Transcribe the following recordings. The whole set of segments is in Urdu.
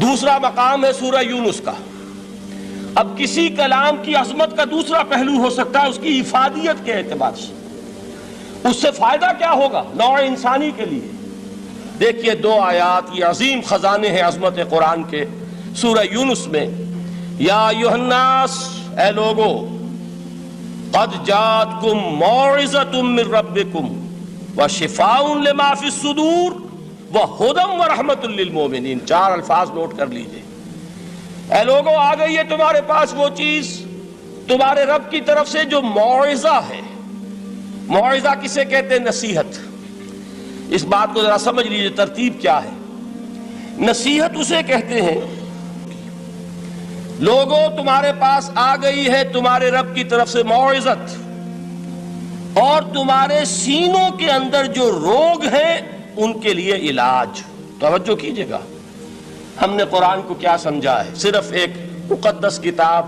دوسرا مقام ہے سورہ یونس کا۔ اب کسی کلام کی عظمت کا دوسرا پہلو ہو سکتا ہے اس کی افادیت کے اعتبار سے، اس سے فائدہ کیا ہوگا نوع انسانی کے لیے۔ دیکھیے دو آیات، یہ عظیم خزانے ہیں عظمت قرآن کے۔ سورہ یونس میں یا ایھا الناس، اے لوگو، قد جاءتکم موعظۃ من ربکم وشفاء لما فی الصدور وہدی ورحمۃ للمؤمنین۔ 4 الفاظ نوٹ کر لیجئے۔ اے لوگو، آ گئی ہے تمہارے پاس وہ چیز تمہارے رب کی طرف سے جو موعظہ ہے۔ موعظہ کسے کہتے ہیں؟ نصیحت۔ اس بات کو ذرا سمجھ لیجئے ترتیب کیا ہے۔ نصیحت اسے کہتے ہیں لوگوں تمہارے پاس آ گئی ہے تمہارے رب کی طرف سے موعظت، اور تمہارے سینوں کے اندر جو روگ ہیں ان کے لیے علاج۔ توجہ کیجئے گا، ہم نے قرآن کو کیا سمجھا ہے؟ صرف ایک مقدس کتاب،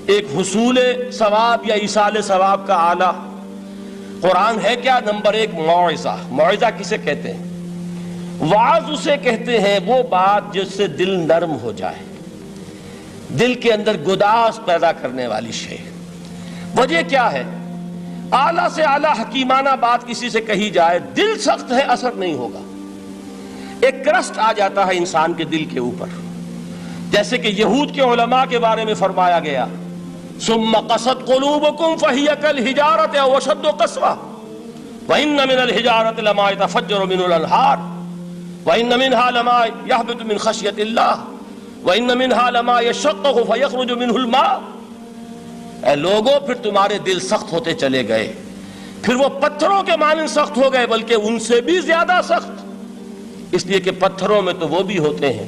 ایک حصول ثواب یا ایصال ثواب کا آلہ۔ قرآن ہے کیا؟ نمبر 1 موعظہ۔ موعظہ کسے کہتے ہیں؟ وعظ اسے کہتے ہیں وہ بات جس سے دل نرم ہو جائے، دل کے اندر گداز پیدا کرنے والی شے۔ وجہ کیا ہے؟ اعلیٰ سے اعلیٰ حکیمانہ بات کسی سے کہی جائے، دل سخت ہے، اثر نہیں ہوگا، ایک کرسٹ آ جاتا ہے انسان کے دل کے اوپر۔ جیسے کہ یہود کے علماء کے بارے میں فرمایا گیا ثم قست قلوبکم فہی کالحجارۃ او اشد قسوۃ وان من الحجارۃ لما يتفجر منه الانہار وان منها لما يهبط من خشیۃ اللہ وان منها لما يشقق فيخرج منه الماء۔ اے لوگوں، پھر تمہارے دل سخت ہوتے چلے گئے، پھر وہ پتھروں کے مانند سخت ہو گئے، بلکہ ان سے بھی زیادہ سخت، اس لیے کہ پتھروں میں تو وہ بھی ہوتے ہیں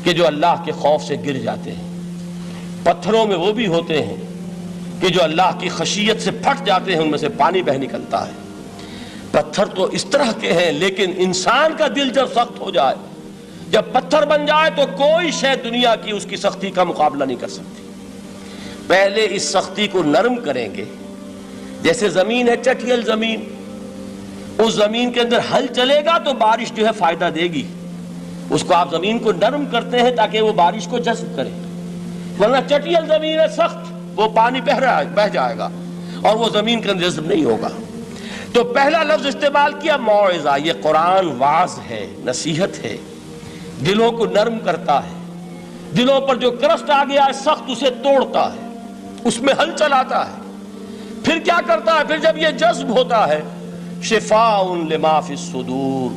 کہ جو اللہ کے خوف سے گر جاتے ہیں، پتھروں میں وہ بھی ہوتے ہیں کہ جو اللہ کی خشیت سے پھٹ جاتے ہیں، ان میں سے پانی بہہ نکلتا ہے۔ پتھر تو اس طرح کے ہیں، لیکن انسان کا دل جب سخت ہو جائے، جب پتھر بن جائے، تو کوئی شے دنیا کی اس کی سختی کا مقابلہ نہیں کر سکتی۔ پہلے اس سختی کو نرم کریں گے، جیسے زمین ہے چٹیل زمین، اس زمین کے اندر ہل چلے گا تو بارش جو ہے فائدہ دے گی، اس کو آپ زمین کو نرم کرتے ہیں تاکہ وہ بارش کو جذب کرے، ورنہ چٹیل زمین ہے سخت، وہ پانی بہ جائے گا اور وہ زمین کے اندر جذب نہیں ہوگا۔ تو پہلا لفظ استعمال کیا موعظہ۔ یہ قرآن واعظ ہے، نصیحت ہے، دلوں کو نرم کرتا ہے، دلوں پر جو کرسٹ آ گیا ہے سخت اسے توڑتا ہے، اس میں ہل چلاتا ہے۔ پھر کیا کرتا ہے؟ پھر جب یہ جذب ہوتا ہے، شفاء لما فی الصدور،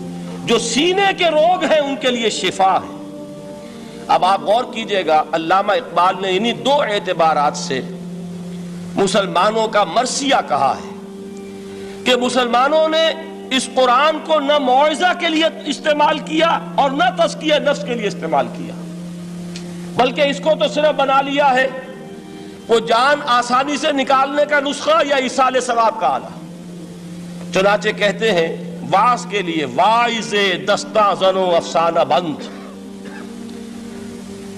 جو سینے کے روگ ہیں ان کے لیے شفا ہے۔ اب آپ غور کیجئے گا، علامہ اقبال نے انہی 2 اعتبارات سے مسلمانوں کا مرثیہ کہا ہے کہ مسلمانوں نے اس قرآن کو نہ موعظہ کے لیے استعمال کیا اور نہ تزکیہ نفس کے لیے استعمال کیا، بلکہ اس کو تو صرف بنا لیا ہے وہ جان آسانی سے نکالنے کا نسخہ یا ایصال ثواب کا آلہ۔ چنانچہ کہتے ہیں واعظ کے لیے واعظ دستاں زن و افسانہ بند۔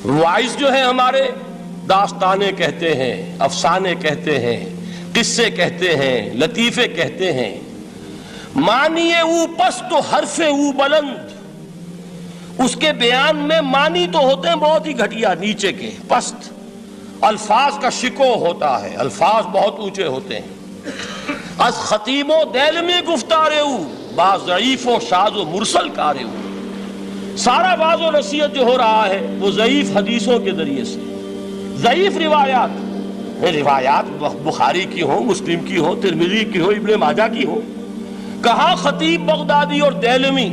واعظ جو ہے ہمارے داستانے کہتے ہیں، افسانے کہتے ہیں، قصے کہتے ہیں، لطیفے کہتے ہیں۔ معنی او پست و حرف او بلند، اس کے بیان میں معنی تو ہوتے ہیں بہت ہی گھٹیا، نیچے کے، پست۔ الفاظ کا شکو ہوتا ہے، الفاظ بہت اونچے ہوتے ہیں۔ از خطیب و دیلمی گفتارے او با ضعیف و شاذ و مرسل کارے او۔ سارا واعظ و نصیحت جو ہو رہا ہے وہ ضعیف حدیثوں کے ذریعے سے، ضعیف روایات بخاری کی ہو، مسلم کی ہو، ترمذی کی ہو، ابن ماجہ کی ہو۔ کہاں خطیب بغدادی اور دیلمی،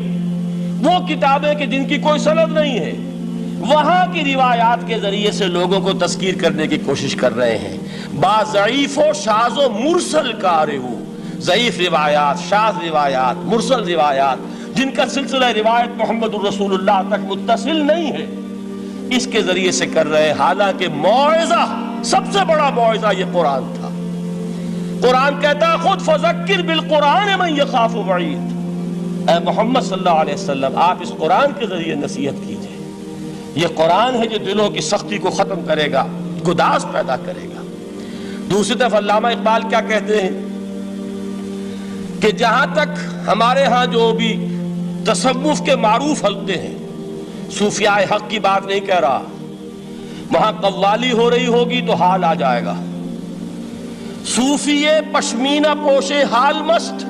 وہ کتابیں کہ جن کی کوئی سند نہیں ہے، وہاں کی روایات کے ذریعے سے لوگوں کو تذکیر کرنے کی کوشش کر رہے ہیں۔ با ضعیف و شاذ و مرسل کارے ہو، ضعیف روایات، شاذ روایات، مرسل روایات، جن کا سلسلہ روایت محمد الرسول اللہ تک متصل نہیں ہے، اس کے ذریعے سے کر رہے ہیں۔ حالانکہ موعظہ، سب سے بڑا موعظہ یہ قرآن تھا۔ قرآن کہتا ہے خود فذکر بالقرآن من یخاف وعید۔ اے محمد صلی اللہ علیہ وسلم، آپ اس قرآن کے ذریعے نصیحت کیجئے۔ یہ قرآن ہے جو دلوں کی سختی کو ختم کرے گا، گداز پیدا کرے گا۔ دوسری طرف علامہ اقبال کیا کہتے ہیں کہ جہاں تک ہمارے ہاں جو بھی تصوف کے معروف حلقے ہیں، صوفیاء حق کی بات نہیں کہہ رہا، وہاں قوالی ہو رہی ہوگی تو حال آ جائے گا۔ صوفی پشمینہ پوش حال مست،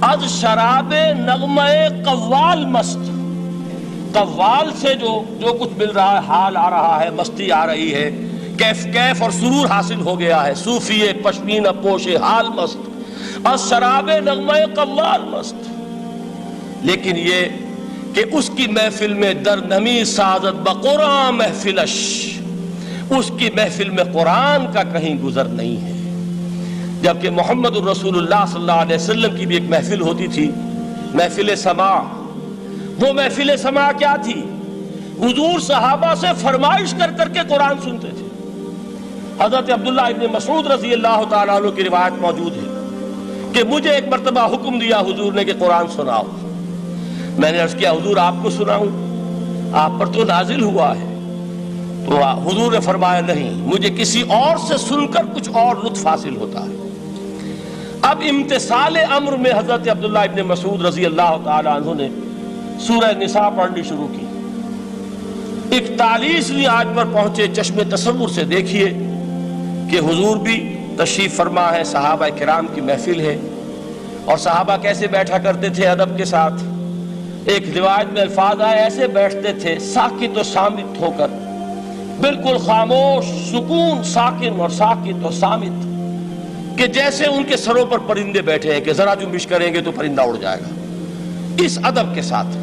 از شراب نغمہ قوال مست۔ قوال سے جو کچھ مل رہا ہے، حال آ رہا ہے، مستی آ رہی ہے، کیف اور سرور حاصل ہو گیا ہے۔ صوفی پشمینہ پوش حال مست، از شراب نغمہ قوال مست۔ لیکن یہ کہ اس کی محفل میں در نمی سازت بقرآن محفلش، اس کی محفل میں قرآن کا کہیں گزر نہیں ہے۔ جبکہ محمد الرسول اللہ صلی اللہ علیہ وسلم کی بھی ایک محفل ہوتی تھی، محفل سماع۔ وہ محفل سماع کیا تھی؟ حضور صحابہ سے فرمائش کر کر کے قرآن سنتے تھے۔ حضرت عبداللہ ابن مسعود رضی اللہ تعالیٰ عنہ کی روایت موجود ہے کہ مجھے ایک مرتبہ حکم دیا حضور نے کہ قرآن سناؤ۔ میں نے عرض کیا حضور آپ کو سناؤں؟ آپ پر تو نازل ہوا ہے۔ تو حضور نے فرمایا نہیں، مجھے کسی اور سے سن کر کچھ اور لطف حاصل ہوتا ہے۔ اب امتثال امر میں حضرت عبداللہ ابن مسعود رضی اللہ تعالیٰ عنہ نے سورہ نساء پڑھنی شروع کی۔ 41ویں آیت پر پہنچے، چشم تصور سے دیکھیے کہ حضور بھی تشریف فرما ہے، صحابہ کرام کی محفل ہے، اور صحابہ کیسے بیٹھا کرتے تھے ادب کے ساتھ۔ ایک روایت میں الفاظ آئے، ایسے بیٹھتے تھے ساکت و صامت ہو کر، بالکل خاموش، سکون، ساکن اور ساکت و صامت، کہ جیسے ان کے سروں پر پرندے بیٹھے ہیں کہ ذرا جنبش کریں گے تو پرندہ اڑ جائے گا، اس ادب کے ساتھ۔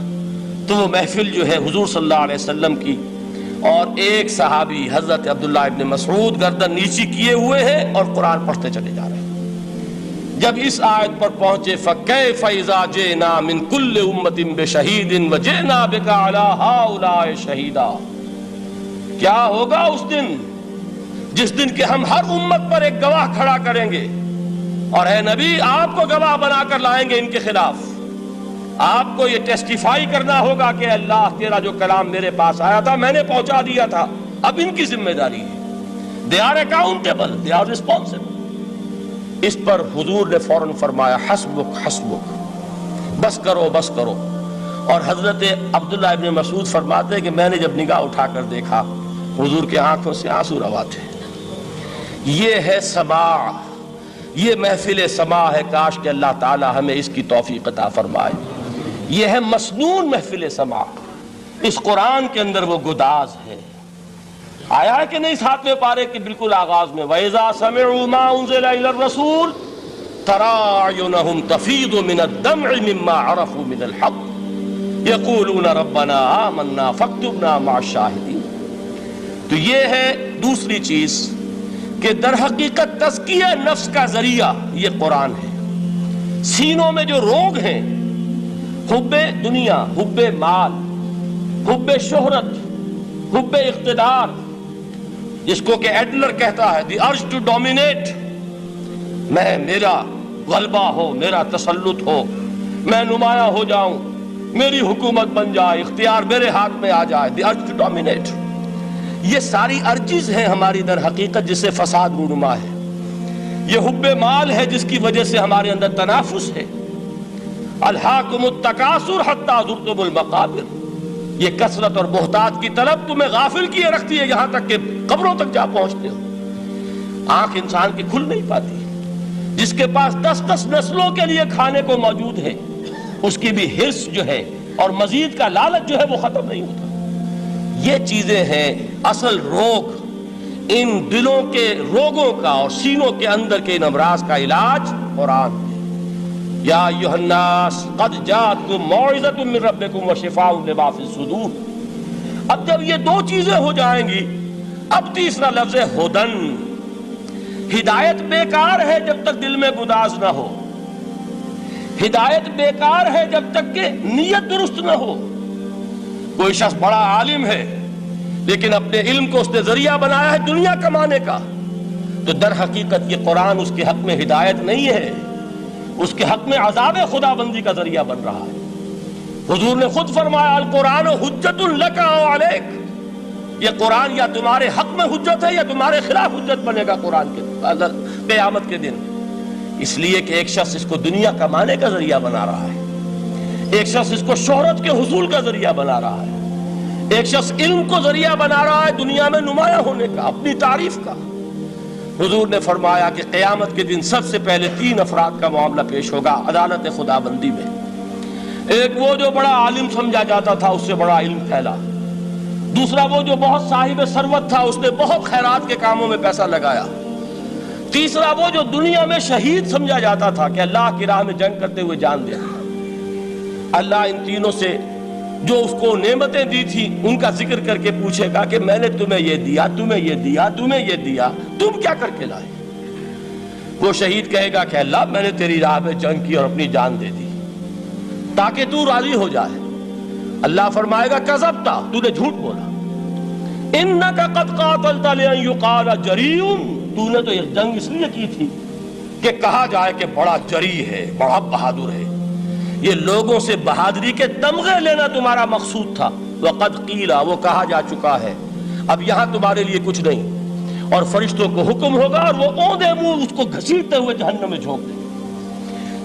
تو وہ محفل جو ہے حضور صلی اللہ علیہ وسلم کی، اور ایک صحابی حضرت عبداللہ ابن مسعود گردن نیچی کیے ہوئے ہیں اور قرآن پڑھتے چلے جا رہے ہیں۔ جب اس آیت پر پہنچے فَكَيْفَ إِذَا جِئْنَا مِن كُلِّ أُمَّةٍ بِشَهِيدٍ وَجِئْنَا بِكَ عَلَى هَؤُلَاءِ شَهِيدًا، کیا ہوگا اس دن جس دن کہ ہم ہر امت پر ایک گواہ کھڑا کریں گے، اور اے نبی آپ کو گواہ بنا کر لائیں گے ان کے خلاف۔ آپ کو یہ ٹیسٹیفائی کرنا ہوگا کہ اللہ تیرا جو کلام میرے پاس آیا تھا میں نے پہنچا دیا تھا، اب ان کی ذمہ داری ہے، they are accountable, they are responsible۔ اس پر حضور نے فوراً فرمایا حسبک حسبک، بس کرو بس کرو۔ اور حضرت عبداللہ ابن مسعود فرماتے ہیں کہ میں نے جب نگاہ اٹھا کر دیکھا حضور کے آنکھوں سے آنسو روا تھے۔ یہ ہے سماع، یہ محفل سماع ہے، کاش کہ اللہ تعالی ہمیں اس کی توفیق عطا فرمائے۔ یہ ہے مسنون محفل سماع، اس قرآن کے اندر وہ گداز ہے۔ آیا ہے کہ نہیں 7ویں پارے کے بالکل آغاز میں وَإِذَا سَمِعُوا مَا أُنزِلَ إِلَى الرَّسُولِ تَرَىٰ أَعْيُنَهُمْ تَفِيضُ مِنَ الدَّمْعِ مِمَّا عَرَفُوا مِنَ الْحَقِّ يَقُولُونَ رَبَّنَا آمَنَّا فَاكْتُبْنَا مَعَ الشَّاهِدِينَ۔ تو یہ ہے دوسری چیز کہ در حقیقت تزکیہ نفس کا ذریعہ یہ قرآن ہے۔ سینوں میں جو روگ ہیں، حب دنیا، حب مال، حب شہرت، حب اقتدار، جس کو کہ ایڈلر کہتا ہے دی ارج ٹو ڈومینیٹ، میرا غلبہ ہو، میرا تسلط ہو، میں نمایاں ہو جاؤں، میری حکومت بن جائے، اختیار میرے ہاتھ میں آ جائے، دی ارج ٹو ڈومینیٹ۔ یہ ساری ارجز ہیں ہماری در حقیقت جس سے فساد رونما ہے۔ یہ حب مال ہے جس کی وجہ سے ہمارے اندر تنافس ہے۔ الہاکم التکاثر حتی زرتم المقابر، یہ کثرت اور بہتات کی طلب تمہیں غافل کیے رکھتی ہے یہاں تک کہ قبروں تک جا پہنچتے ہو۔ آنکھ انسان کی کھل نہیں پاتی، جس کے پاس 10 نسلوں کے لیے کھانے کو موجود ہے، اس کی بھی حرص جو ہے اور مزید کا لالچ جو ہے وہ ختم نہیں ہوتا۔ یہ چیزیں ہیں اصل روگ، ان دلوں کے روگوں کا اور سینوں کے اندر کے ان امراض کا علاج قرآن ہے۔ یا ایھا الناس قد جاءتکم موعظۃ من ربکم وشفاء لما فی الصدور۔ اب جب یہ دو چیزیں ہو جائیں گی، اب تیسرا لفظ ہے ہدن۔ ہدایت بیکار ہے جب تک دل میں گداز نہ ہو، ہدایت بیکار ہے جب تک کہ نیت درست نہ ہو۔ کوئی شخص بڑا عالم ہے لیکن اپنے علم کو اس نے ذریعہ بنایا ہے دنیا کمانے کا، تو در حقیقت یہ قرآن اس کے حق میں ہدایت نہیں ہے، اس کے حق میں عذاب خدا بندی کا ذریعہ بن رہا ہے۔ حضور نے خود فرمایا القرآن حجت لک او علیک، یہ قرآن یا تمہارے حق میں حجت ہے یا تمہارے خلاف حجت بنے گا قرآن کے قیامت کے دن۔ اس لیے کہ ایک شخص اس کو دنیا کمانے کا ذریعہ بنا رہا ہے، ایک شخص اس کو شہرت کے حصول کا ذریعہ بنا رہا ہے، ایک شخص علم کو ذریعہ بنا رہا ہے دنیا میں نمایاں ہونے کا، اپنی تعریف کا۔ حضور نے فرمایا کہ قیامت کے دن سب سے پہلے 3 افراد کا معاملہ پیش ہوگا عدالت خداوندی میں۔ ایک وہ جو بڑا عالم سمجھا جاتا تھا، اس سے بڑا علم پھیلا۔ دوسرا وہ جو بہت صاحب ثروت تھا، اس نے بہت خیرات کے کاموں میں پیسہ لگایا۔ تیسرا وہ جو دنیا میں شہید سمجھا جاتا تھا کہ اللہ کی راہ میں جنگ کرتے ہوئے جان دیا۔ اللہ ان تینوں سے جو اس کو نعمتیں دی تھی ان کا ذکر کر کے پوچھے گا کہ میں نے تمہیں یہ دیا، تمہیں یہ دیا، تمہیں یہ دیا، تم کیا کر کے لائے؟ وہ شہید کہے گا کہ اللہ میں نے تیری راہ میں جنگ کی اور اپنی جان دے دی تاکہ تو راضی ہو جائے۔ اللہ فرمائے گا کذبت، تو نے جھوٹ بولا، انک قد قاتلت لئن یقال جریء، تو نے تو یہ جنگ اس لیے کی تھی کہ کہا جائے کہ بڑا جری ہے، بڑا بہادر ہے۔ یہ لوگوں سے بہادری کے تمغے لینا تمہارا مقصود تھا۔ وقد قیل، وہ کہا جا چکا ہے، اب یہاں تمہارے لیے کچھ نہیں۔ اور فرشتوں کو حکم ہوگا اور وہ اوندے منہ اس کو گھسیٹتے ہوئے جہنم میں جھونک دیں گے۔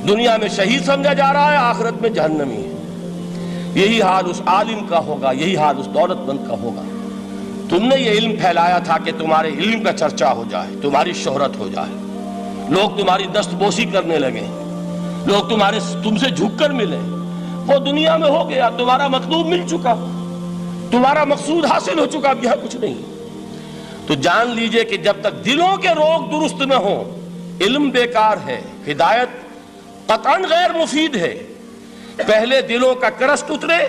دنیا میں شہید سمجھا جا رہا ہے، آخرت میں جہنمی ہے۔ یہی حال اس عالم کا ہوگا، یہی حال اس دولت مند کا ہوگا۔ تم نے یہ علم پھیلایا تھا کہ تمہارے علم کا چرچا ہو جائے، تمہاری شہرت ہو جائے، لوگ تمہاری دست بوسی کرنے لگے، لوگ تم سے جھک کر ملے۔ وہ دنیا میں ہو گیا، تمہارا مطلوب مل چکا، تمہارا مقصود حاصل ہو چکا، اب یہاں کچھ نہیں۔ تو جان لیجئے کہ جب تک دلوں کے روگ درست نہ ہوں، علم بیکار ہے، ہدایت قطعاً غیر مفید ہے۔ پہلے دلوں کا کرشٹ اترے،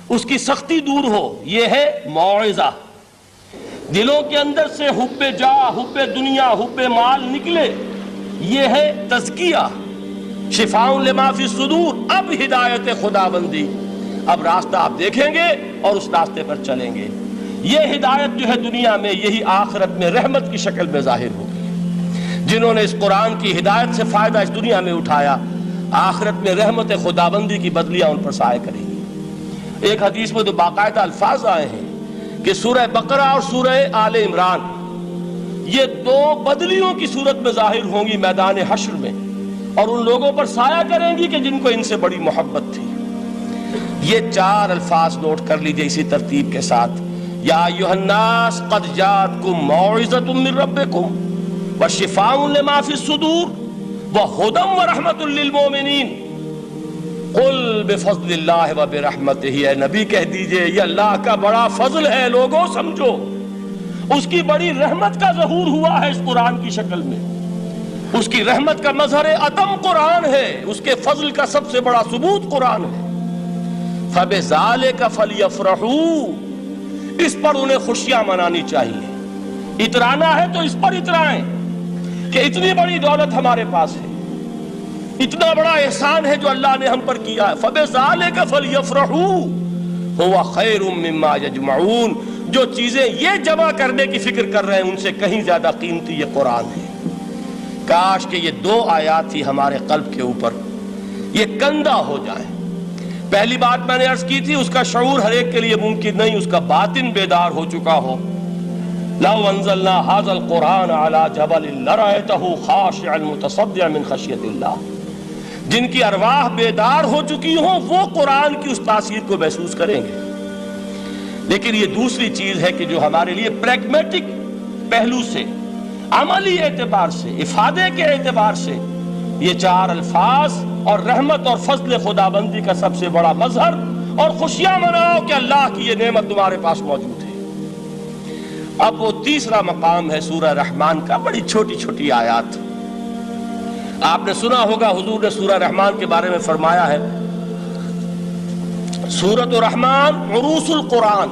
اس کی سختی دور ہو، یہ ہے موعظہ۔ دلوں کے اندر سے حب جاہ، حب دنیا، حب مال نکلے، یہ ہے تزکیہ، شفاء لما فی الصدور۔ اب ہدایت خداوندی، اب راستہ آپ دیکھیں گے اور اس راستے پر چلیں گے۔ یہ ہدایت جو ہے دنیا میں، یہی آخرت میں رحمت کی شکل میں ظاہر ہوگی۔ جنہوں نے اس قرآن کی ہدایت سے فائدہ اس دنیا میں اٹھایا، آخرت میں رحمت خداوندی کی بدلیاں ان پر سایہ کریں گی۔ ایک حدیث میں تو باقاعدہ الفاظ آئے ہیں کہ سورہ بقرہ اور سورہ آل عمران یہ 2 بدلیوں کی صورت میں ظاہر ہوں گی میدان حشر میں، اور ان لوگوں پر سایہ کریں گی کہ جن کو ان سے بڑی محبت تھی۔ یہ 4 الفاظ نوٹ کر لیجئے اسی ترتیب کے ساتھ۔ یا ایھا الناس قد جاءتکم موعظۃ من ربکم وشفاء لما فی الصدور وہدی ورحمۃ للمؤمنین قل بفضل اللہ وبرحمتہ۔ اے نبی کہہ دیجئے یہ اللہ کا بڑا فضل ہے، لوگوں سمجھو، اس کی بڑی رحمت کا ظہور ہوا ہے اس قرآن کی شکل میں۔ اس کی رحمت کا مظہر عدم قرآن ہے، اس کے فضل کا سب سے بڑا ثبوت قرآن ہے۔ فَبِذَلِكَ فَلْيَفْرَحُوا، اس پر انہیں خوشیاں منانی چاہیے۔ اترانا ہے تو اس پر اترائیں کہ اتنی بڑی دولت ہمارے پاس ہے، اتنا بڑا احسان ہے جو اللہ نے ہم پر کیا ہے۔ فَبِذَلِكَ فَلْيَفْرَحُوا هُوَ خَيْرٌ مِّمَّا يَجْمَعُونَ، جو چیزیں یہ جمع کرنے کی فکر کر رہے ہیں ان سے کہیں زیادہ قیمتی یہ قرآن ہے۔ کاش کہ یہ 2 آیات ہی ہمارے قلب کے اوپر یہ کندہ ہو جائیں۔ پہلی بات میں نے عرض کی تھی، اس کا شعور ہر ایک کے لیے ممکن نہیں، اس کا باطن بیدار ہو چکا ہو۔ لو انزلنا هذا القرآن على جبل لرأيته خاشعا متصدعا من خشية اللہ، جن کی ارواح بیدار ہو چکی ہوں وہ قرآن کی اس تاثیر کو محسوس کریں گے۔ لیکن یہ دوسری چیز ہے کہ جو ہمارے لیے پریگمیٹک پہلو سے، عملی اعتبار سے، افادے کے اعتبار سے یہ 4 الفاظ اور رحمت اور فضل خداوندی کا سب سے بڑا مظہر، اور خوشیاں مناؤ کہ اللہ کی یہ نعمت تمہارے پاس موجود ہے۔ اب وہ تیسرا مقام ہے سورہ رحمان کا، بڑی چھوٹی چھوٹی آیات۔ آپ نے سنا ہوگا حضور نے سورہ رحمان کے بارے میں فرمایا ہے، سورۃ الرحمن عروس القرآن۔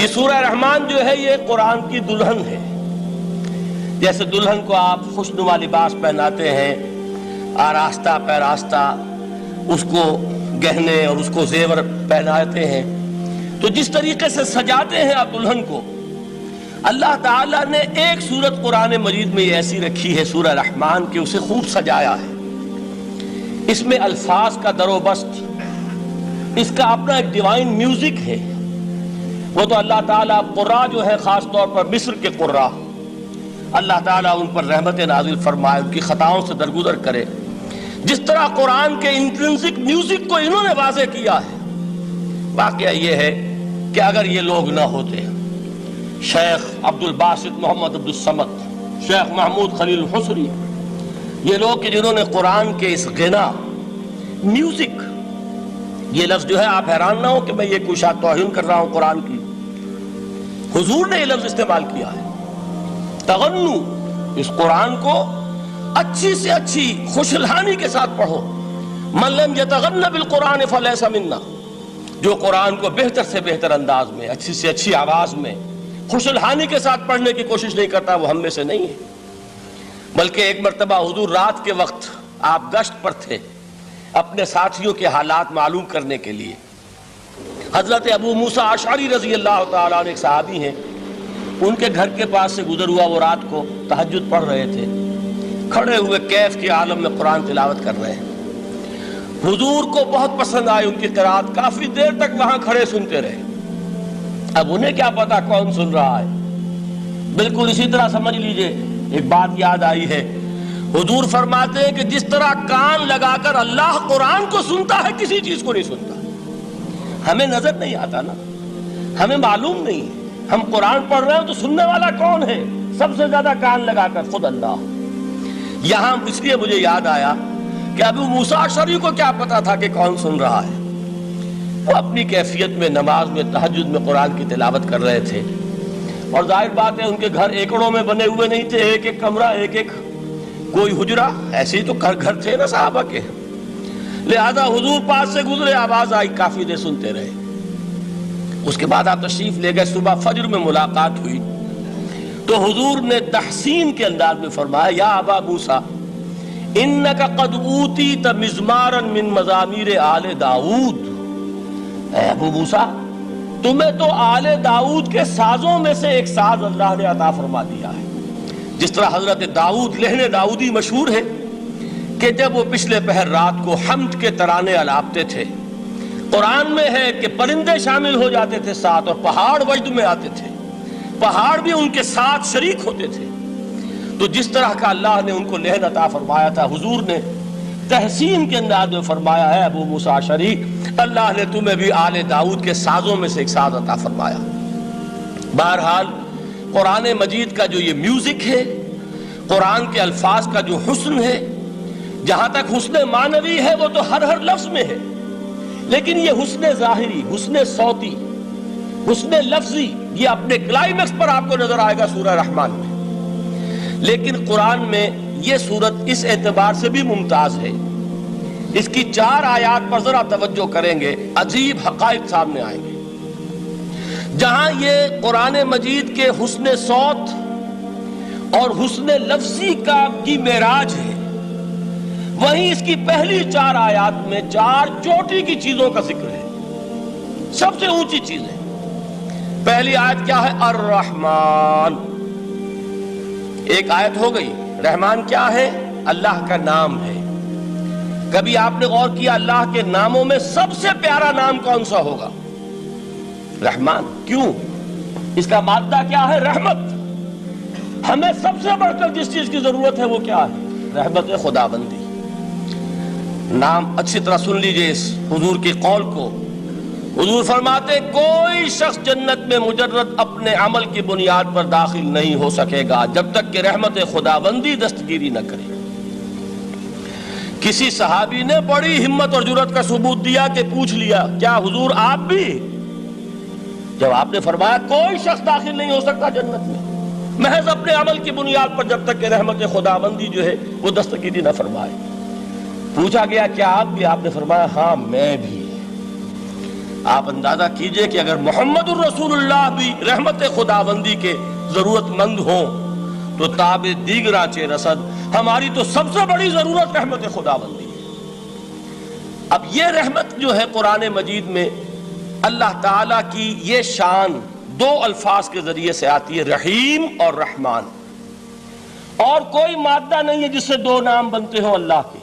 یہ سورہ رحمان جو ہے یہ قرآن کی دلہن ہے۔ جیسے دلہن کو آپ خوشنما لباس پہناتے ہیں، آراستہ پیراستہ اس کو گہنے اور اس کو زیور پہناتے ہیں، تو جس طریقے سے سجاتے ہیں آپ دلہن کو، اللہ تعالیٰ نے ایک سورت قرآن مجید میں یہ ایسی رکھی ہے سورہ رحمان کہ اسے خوب سجایا ہے۔ اس میں الفاظ کا در و بست، اس کا اپنا ایک ڈیوائن میوزک ہے۔ وہ تو اللہ تعالیٰ قراء جو ہے، خاص طور پر مصر کے قراء، اللہ تعالیٰ ان پر رحمت نازل فرمائے، ان کی خطاؤں سے درگزر کرے۔ جس طرح قرآن کے انٹرنسک میوزک کو انہوں نے واضح کیا ہے۔ واقعہ یہ ہے کہ اگر یہ لوگ نہ ہوتے، شیخ عبد الباسط محمد عبد الصمد، شیخ محمود خلیل الحصری، یہ لوگ کہ جنہوں نے قرآن کے اس غنا، میوزک، یہ لفظ جو ہے آپ حیران نہ ہو کہ میں یہ کوئی شاید توہین کر رہا ہوں قرآن کی، حضور نے یہ لفظ استعمال کیا ہے، تغنو، اس قرآن کو اچھی سے اچھی خوشلحانی کے ساتھ پڑھو، من لم یتغن بالقرآن فلیس منا، جو قرآن کو بہتر سے بہتر انداز میں، اچھی سے اچھی آواز میں، خوشلحانی کے ساتھ پڑھنے کی کوشش نہیں کرتا، وہ ہم میں سے نہیں ہے۔ بلکہ ایک مرتبہ حضور رات کے وقت آپ گشت پر تھے اپنے ساتھیوں کے حالات معلوم کرنے کے لیے۔ حضرت ابو موسیٰ اشعری رضی اللہ تعالیٰ عنہ ایک صحابی ہیں، ان کے گھر کے پاس سے گزر ہوا، وہ رات کو تہجد پڑھ رہے تھے، کھڑے ہوئے کیف کے عالم میں قرآن تلاوت کر رہے ہیں۔ حضور کو بہت پسند آئی ان کی قرات، کافی دیر تک وہاں کھڑے سنتے رہے۔ اب انہیں کیا پتا کون سن رہا ہے، بالکل اسی طرح سمجھ لیجئے ایک بات یاد آئی ہے، حضور فرماتے ہیں کہ جس طرح کان لگا کر اللہ قرآن کو سنتا ہے کسی چیز کو نہیں سنتا۔ ہمیں نظر نہیں آتا نا، ہمیں معلوم نہیں ہے، ہم قرآن پڑھ رہے ہیں تو سننے والا کون ہے؟ سب سے زیادہ کان لگا کر خود اللہ۔ یہاں اس لیے مجھے یاد آیا کہ ابو موسیٰ اشعری کو کیا پتا تھا کہ کون سن رہا ہے، وہ اپنی کیفیت میں نماز میں تہجد میں قرآن کی تلاوت کر رہے تھے، اور ظاہر بات ہے ان کے گھر ایکڑوں میں بنے ہوئے نہیں تھے، ایک ایک کمرہ، ایک ایک کوئی حجرہ، ایسے ہی تو گھر تھے نا صحابہ کے، لہذا حضور پاس سے گزرے، آواز آئی، کافی دیر سنتے رہے۔ اس کے بعد آپ تشریف لے گئے، صبح فجر میں ملاقات ہوئی تو حضور نے تحسین کے انداز میں فرمایا، یا ابا موسیٰ انک قد اوتیت مزمارا من مزامیر آل داؤد، اے ابو موسیٰ تمہیں تو آل داؤد کے سازوں میں سے ایک ساز اللہ نے عطا فرما دیا ہے۔ جس طرح حضرت داؤد، لہن داؤدی مشہور ہے کہ جب وہ پچھلے پہر رات کو حمد کے ترانے الاپتے تھے، قرآن میں ہے کہ پرندے شامل ہو جاتے تھے ساتھ، اور پہاڑ وجد میں آتے تھے، پہاڑ بھی ان کے ساتھ شریک ہوتے تھے۔ تو جس طرح کا اللہ نے ان کو لہن عطا فرمایا تھا، حضور نے تحسین کے انداز میں فرمایا ہے ابو موسیٰ اشعری، اللہ نے تمہیں بھی آل داؤد کے سازوں میں سے ایک ساز عطا فرمایا۔ بہرحال قرآن مجید کا جو یہ میوزک ہے، قرآن کے الفاظ کا جو حسن ہے، جہاں تک حسن معنوی ہے وہ تو ہر لفظ میں ہے، لیکن یہ حسن ظاہری، حسن صوتی، حسن لفظی، یہ اپنے کلائمیکس پر آپ کو نظر آئے گا سورہ رحمان میں۔ لیکن قرآن میں یہ سورت اس اعتبار سے بھی ممتاز ہے، اس کی 4 آیات پر ذرا توجہ کریں گے، عجیب حقائق سامنے آئیں گے۔ جہاں یہ قرآن مجید کے حسن صوت اور حسن لفظی کی معراج ہے، وہیں اس کی پہلی 4 آیات میں 4 چوٹی کی چیزوں کا ذکر ہے، سب سے اونچی چیزیں۔ پہلی آیت کیا ہے؟ الرحمن، ایک آیت ہو گئی۔ رحمان کیا ہے؟ اللہ کا نام ہے۔ کبھی آپ نے غور کیا اللہ کے ناموں میں سب سے پیارا نام کون سا ہوگا؟ رحمان۔ کیوں؟ اس کا مادہ کیا ہے؟ رحمت۔ ہمیں سب سے بڑھ کر جس چیز کی ضرورت ہے وہ کیا ہے؟ رحمت خداوندی۔ نام اچھی طرح سن لیجئے اس حضور کی قول کو۔ حضور فرماتے کوئی شخص جنت میں مجرد اپنے عمل کی بنیاد پر داخل نہیں ہو سکے گا جب تک کہ رحمت خداوندی دستگیری نہ کرے۔ کسی صحابی نے بڑی ہمت اور جرأت کا ثبوت دیا کہ پوچھ لیا، کیا حضور آپ بھی؟ جب آپ نے فرمایا کوئی شخص داخل نہیں ہو سکتا جنت میں محض اپنے عمل کی بنیاد پر جب تک کہ رحمت خداوندی جو ہے وہ دستگیری نہ فرمائے۔ پوچھا گیا کیا آپ بھی؟ آپ نے فرمایا ہاں میں بھی۔ آپ اندازہ کیجئے کہ اگر محمد الرسول اللہ بھی رحمت خداوندی کے ضرورت مند ہوں تو تاب دیگراں چہ رسد، ہماری تو سب سے بڑی ضرورت رحمت خداوندی ہے۔ اب یہ رحمت جو ہے قرآن مجید میں اللہ تعالیٰ کی یہ شان 2 الفاظ کے ذریعے سے آتی ہے، رحیم اور رحمان، اور کوئی مادہ نہیں ہے جس سے 2 نام بنتے ہوں اللہ کے،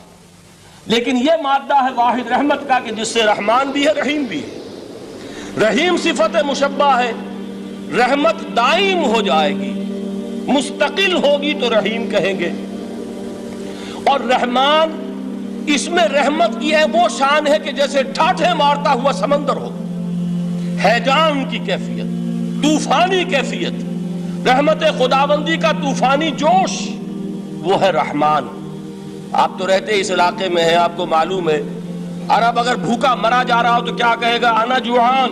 لیکن یہ مادہ ہے واحد رحمت کا کہ جس سے رحمان بھی ہے رحیم بھی ہے۔ رحیم صفت مشبہ ہے، رحمت دائم ہو جائے گی، مستقل ہوگی تو رحیم کہیں گے، اور رحمان اس میں رحمت کی ہے وہ شان ہے کہ جیسے ٹھاٹھے مارتا ہوا سمندر ہو، ہیجان کی کیفیت، طوفانی کیفیت، رحمت خداوندی کا طوفانی جوش، وہ ہے رحمان۔ آپ تو رہتے اس علاقے میں ہیں، آپ کو معلوم ہے عرب اگر بھوکا مرا جا رہا ہو تو کیا کہے گا؟ انا جوعان۔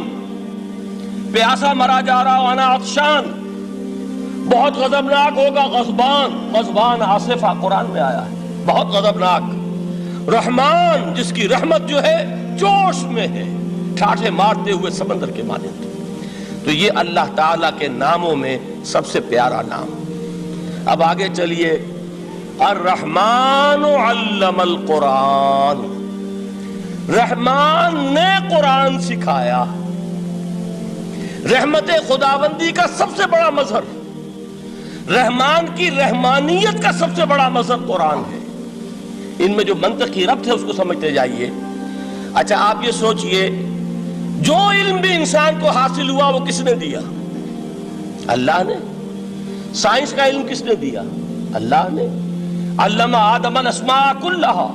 پیاسا مرا جا رہا ہو انا عطشان۔ بہت غضبناک ہوگا غضبان، غضبان آصفہ قرآن میں آیا ہے، بہت غضبناک۔ رحمان جس کی رحمت جو ہے جوش میں ہے، ٹھاٹھے مارتے ہوئے سمندر کے مانند۔ تو یہ اللہ تعالیٰ کے ناموں میں سب سے پیارا نام۔ اب آگے چلیے، الرحمن علم القرآن، رحمان نے قرآن سکھایا۔ رحمت خداوندی کا سب سے بڑا مظہر، رحمان کی رحمانیت کا سب سے بڑا مظہر قرآن ہے۔ ان میں جو منطقی ربط ہے اس کو سمجھتے جائیے۔ اچھا آپ یہ سوچئے، جو علم بھی انسان کو حاصل ہوا وہ کس نے دیا؟ اللہ نے۔ سائنس کا علم کس نے دیا؟ اللہ نے۔ علم آدم الاسماء کلہا،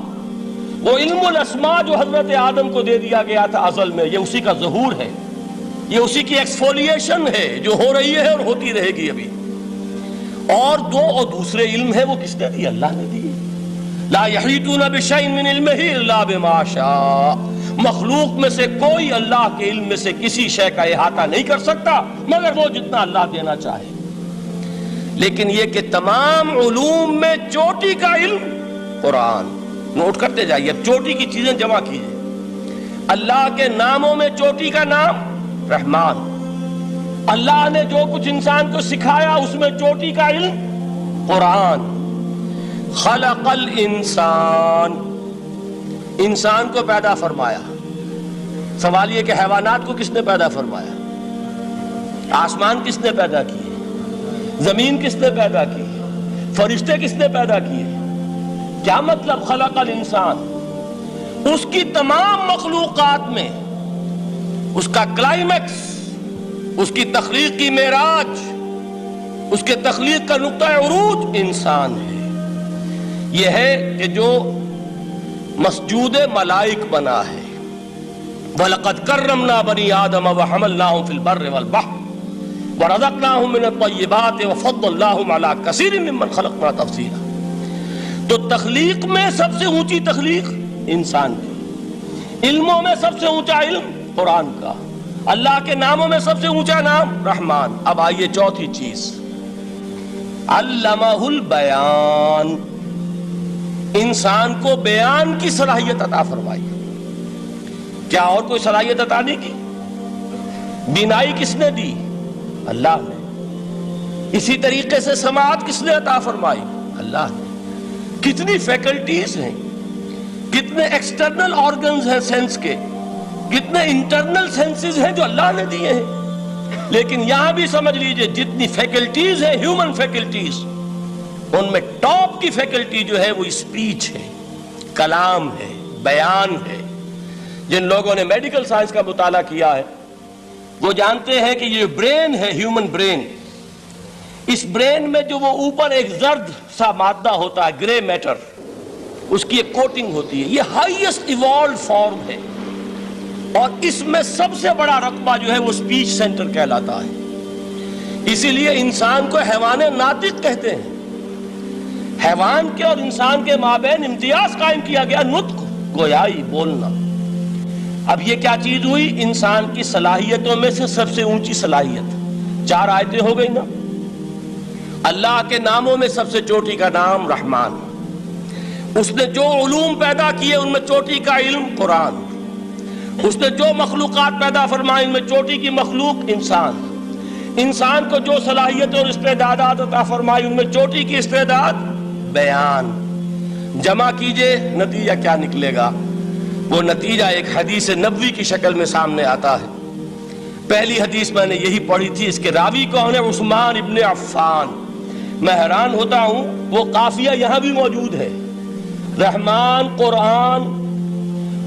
وہ علم الاسماء جو حضرت آدم کو دے دیا گیا تھا ازل میں، یہ اسی کا ظہور ہے، یہ اسی کی ایکسفولیشن ہے جو ہو رہی ہے اور ہوتی رہے گی ابھی۔ اور دوسرے علم ہے وہ کس نے دی؟ اللہ نے دی۔ لا یحیطون بشیء من علمہ الا بما شاء، مخلوق میں سے کوئی اللہ کے علم میں سے کسی شے کا احاطہ نہیں کر سکتا مگر وہ جتنا اللہ دینا چاہے۔ لیکن یہ کہ تمام علوم میں چوٹی کا علم قرآن۔ نوٹ کرتے جائیے، اب چوٹی کی چیزیں جمع کیجئے۔ اللہ کے ناموں میں چوٹی کا نام رحمان۔ اللہ نے جو کچھ انسان کو سکھایا اس میں چوٹی کا علم قرآن۔ خلق الانسان، انسان کو پیدا فرمایا۔ سوال یہ کہ حیوانات کو کس نے پیدا فرمایا؟ آسمان کس نے پیدا کیے؟ زمین کس نے پیدا کی؟ فرشتے کس نے پیدا کیے؟ کیا مطلب خلق الانسان؟ اس کی تمام مخلوقات میں اس کا کلائمیکس، اس کی تخلیق کی معراج، اس کے تخلیق کا نقطہ عروج انسان ہے۔ یہ ہے کہ جو مسجود ملائک بنا ہے۔ وَلَقَدْ كَرَّمْنَا بَنِي آدَمَ وَحَمَلْنَاهُمْ فِي الْبَرِّ وَالْبَحْرِ وَرَزَقْنَاهُمْ مِنَ الطَّيِّبَاتِ وَفَضَّلْنَاهُمْ عَلَى كَثِيرٍ مِّمَّنْ خَلَقْنَا تَفْضِيلًا۔ تو تخلیق میں سب سے اونچی تخلیق انسان کی، علموں میں سب سے اونچا علم قرآن کا، اللہ کے ناموں میں سب سے اونچا نام رحمان۔ اب آئیے چوتھی چیز، علمہ البیان، انسان کو بیان کی صلاحیت عطا فرمائی۔ کیا اور کوئی صلاحیت عطا نہیں کی؟ بینائی کس نے دی؟ اللہ نے۔ اسی طریقے سے سماعت کس نے عطا فرمائی؟ اللہ نے۔ کتنی فیکلٹیز ہیں، کتنے ایکسٹرنل آرگنز ہیں سینس کے، کتنے انٹرنل سینسز ہیں جو اللہ نے دیے ہیں۔ لیکن یہاں بھی سمجھ لیجئے جتنی فیکلٹیز ہیں ہیومن فیکلٹیز، ان میں ٹاپ کی فیکلٹی جو ہے وہ اسپیچ ہے، کلام ہے، بیان ہے۔ جن لوگوں نے میڈیکل سائنس کا مطالعہ کیا ہے وہ جانتے ہیں کہ یہ برین ہے، ہیومن برین، اس برین میں جو وہ اوپر ایک زرد سا مادہ ہوتا ہے، گرے میٹر، اس کی ایک کوٹنگ ہوتی ہے، یہ ہائیسٹ ایوالوڈ فارم ہے، اور اس میں سب سے بڑا رقبہ جو ہے وہ اسپیچ سینٹر کہلاتا ہے۔ اسی لیے انسان کو حیوان ناطق کہتے ہیں۔ حیوان کے اور انسان کے مابین امتیاز قائم کیا گیا، نطق، گویائی، بولنا۔ اب یہ کیا چیز ہوئی؟ انسان کی صلاحیتوں میں سے سب سے اونچی صلاحیت۔ 4 آیتیں ہو گئی نا۔ اللہ کے ناموں میں سب سے چوٹی کا نام رحمان۔ اس نے جو علوم پیدا کیے ان میں چوٹی کا علم قرآن۔ اس نے جو مخلوقات پیدا فرمائی ان میں چوٹی کی مخلوق انسان۔ انسان کو جو صلاحیت اور استعدادات عطا فرمائی ان میں چوٹی کی استعداد بیان۔ جمع کیجئے، نتیجہ کیا نکلے گا؟ وہ نتیجہ ایک حدیث نبوی کی شکل میں سامنے آتا ہے۔ پہلی حدیث میں نے یہی پڑھی تھی، اس کے راوی کون ہے؟ عثمان ابن عفان۔ میں حیران ہوتا ہوں وہ قافیہ یہاں بھی موجود ہے، رحمان قرآن،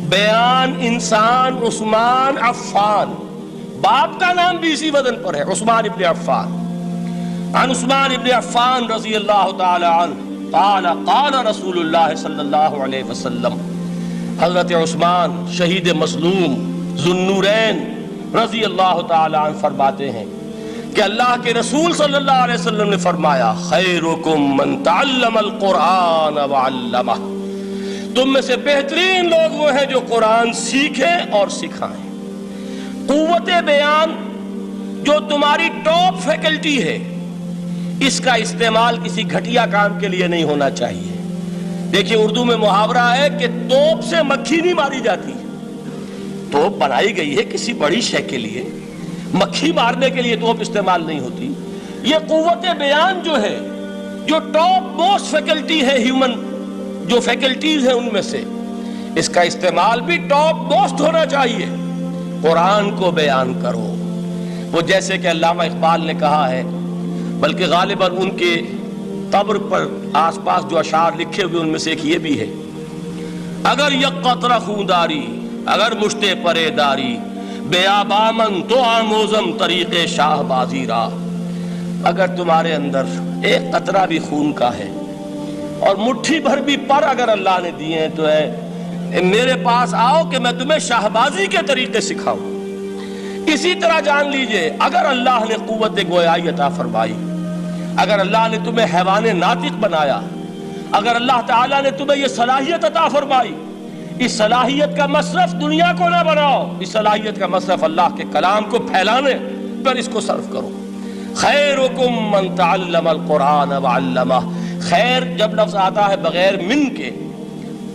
بیان انسان، عثمان عفان، باپ کا نام بھی اسی وزن پر ہے، عثمان ابن عفان۔ عن عثمان ابن عفان رضی اللہ تعالی عنہ قال قال رسول اللہ صلی اللہ علیہ وسلم حضرت عثمان شہید مظلوم ذوالنورین رضی اللہ تعالی عنہ فرماتے ہیں کہ اللہ کے رسول صلی اللہ علیہ وسلم نے فرمایا خیرکم من تعلم القرآن وعلمہ، تم میں سے بہترین لوگ وہ ہیں جو قرآن سیکھیں اور سکھائیں۔ قوت بیان جو تمہاری ٹاپ فیکلٹی ہے، اس کا استعمال کسی گھٹیا کام کے لیے نہیں ہونا چاہیے۔ دیکھیے اردو میں محاورہ ہے کہ توپ سے مکھی نہیں ماری جاتی، توپ بنائی گئی ہے کسی بڑی شے کے لیے، مکھی مارنے کے لیے توپ استعمال نہیں ہوتی۔ یہ قوت بیان جو ہے، جو ٹاپ موسٹ فیکلٹی ہے ہیومن جو فیکلٹیز ہیں ان میں سے، اس کا استعمال بھی ٹاپ موسٹ ہونا چاہیے۔ قرآن کو بیان کرو، وہ جیسے کہ علامہ اقبال نے کہا ہے، بلکہ غالباً ان کے قبر پر آس پاس جو اشعار لکھے ہوئے ان میں سے ایک یہ بھی ہے، اگر یک قطرہ خونداری اگر مشتے پرے داری، بیابامن تو آموزم طریق شاہ بازی را، اگر تمہارے اندر ایک قطرہ بھی خون کا ہے اور مٹھی بھر بھی پر اگر اللہ نے دیے ہیں تو ہے میرے پاس آؤ کہ میں تمہیں شاہبازی کے طریقے سکھاؤں۔ اسی طرح جان لیجئے اگر اللہ نے قوت گویائی عطا فرمائی، اگر اللہ نے تمہیں حیوان ناطق بنایا، اگر اللہ تعالیٰ نے تمہیں یہ صلاحیت عطا فرمائی، اس صلاحیت کا مصرف دنیا کو نہ بناؤ، اس صلاحیت کا مصرف اللہ کے کلام کو پھیلانے پر اس کو صرف کرو۔ خیرکم من تعلم القرآن وعلمہ، خیر جب لفظ آتا ہے بغیر من کے،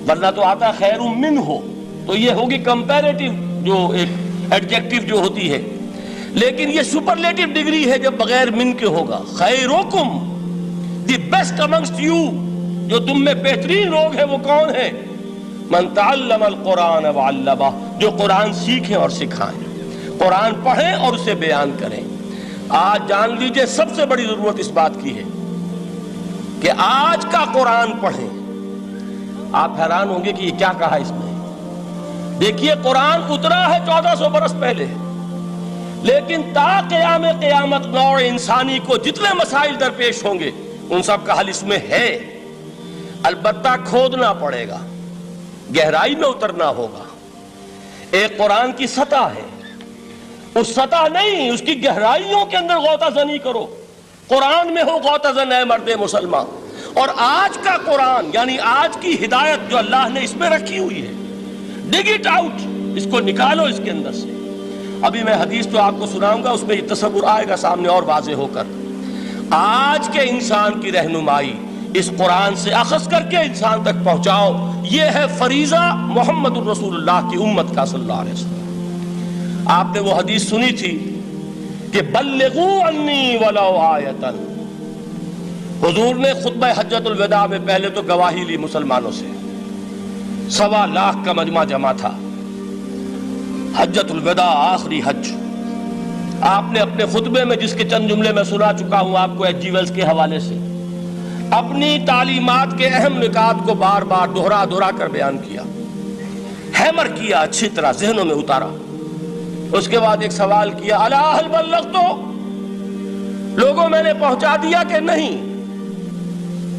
ورنہ تو آتا ہے خیر من ہو، تو یہ ہوگی کمپیریٹیو جو ایک ایڈجیکٹیو جو ہوتی ہے، لیکن یہ سپرلیٹیو ڈگری ہے جب بغیر من کے ہوگا۔ خیرکم، دی بیسٹ امنگسٹ یو، جو تم میں بہترین لوگ ہیں وہ کون ہیں؟ من تعلم القرآن وعلمہ، جو قرآن سیکھیں اور سکھائیں، قرآن پڑھیں اور اسے بیان کریں۔ آج جان لیجئے سب سے بڑی ضرورت اس بات کی ہے کہ آج کا قرآن پڑھیں۔ آپ حیران ہوں گے کہ یہ کیا کہا اس میں؟ دیکھیے قرآن اترا ہے 1400 برس پہلے، لیکن تا قیام قیامت نوع انسانی کو جتنے مسائل درپیش ہوں گے ان سب کا حل اس میں ہے، البتہ کھودنا پڑے گا، گہرائی میں اترنا ہوگا۔ ایک قرآن کی سطح ہے، اس سطح نہیں، اس کی گہرائیوں کے اندر غوطہ زنی کرو۔ قرآن میں ہو غوطہ زن اے مرد مسلمان، اور آج کا قرآن یعنی آج کی ہدایت جو اللہ نے اس میں رکھی ہوئی ہے، ڈگ اٹ آؤٹ، اس کو نکالو اس کے اندر سے۔ ابھی میں حدیث تو آپ کو سناؤں گا، اس میں یہ تصور آئے گا سامنے اور واضح ہو کر۔ آج کے انسان کی رہنمائی اس قرآن سے اخذ کر کے انسان تک پہنچاؤ، یہ ہے فریضہ محمد الرسول اللہ کی امت کا صلی اللہ علیہ وسلم۔ آپ نے وہ حدیث سنی تھی کہ بلغوا انی ولو آیۃ۔ حضور نے خطبہ حجۃ الوداع میں پہلے تو گواہی لی مسلمانوں سے، 1.25 لاکھ کا مجمع جمع تھا، حجۃ الوداع آخری حج۔ آپ نے اپنے خطبے میں جس کے چند جملے میں سنا چکا ہوں آپ کو ایچ جی ویلز کے حوالے سے، اپنی تعلیمات کے اہم نکات کو بار بار دہرا کر بیان کیا، ہیمر کیا، اچھی طرح ذہنوں میں اتارا۔ اس کے بعد ایک سوال کیا، الا هل بلغت، لوگوں میں نے پہنچا دیا کہ نہیں؟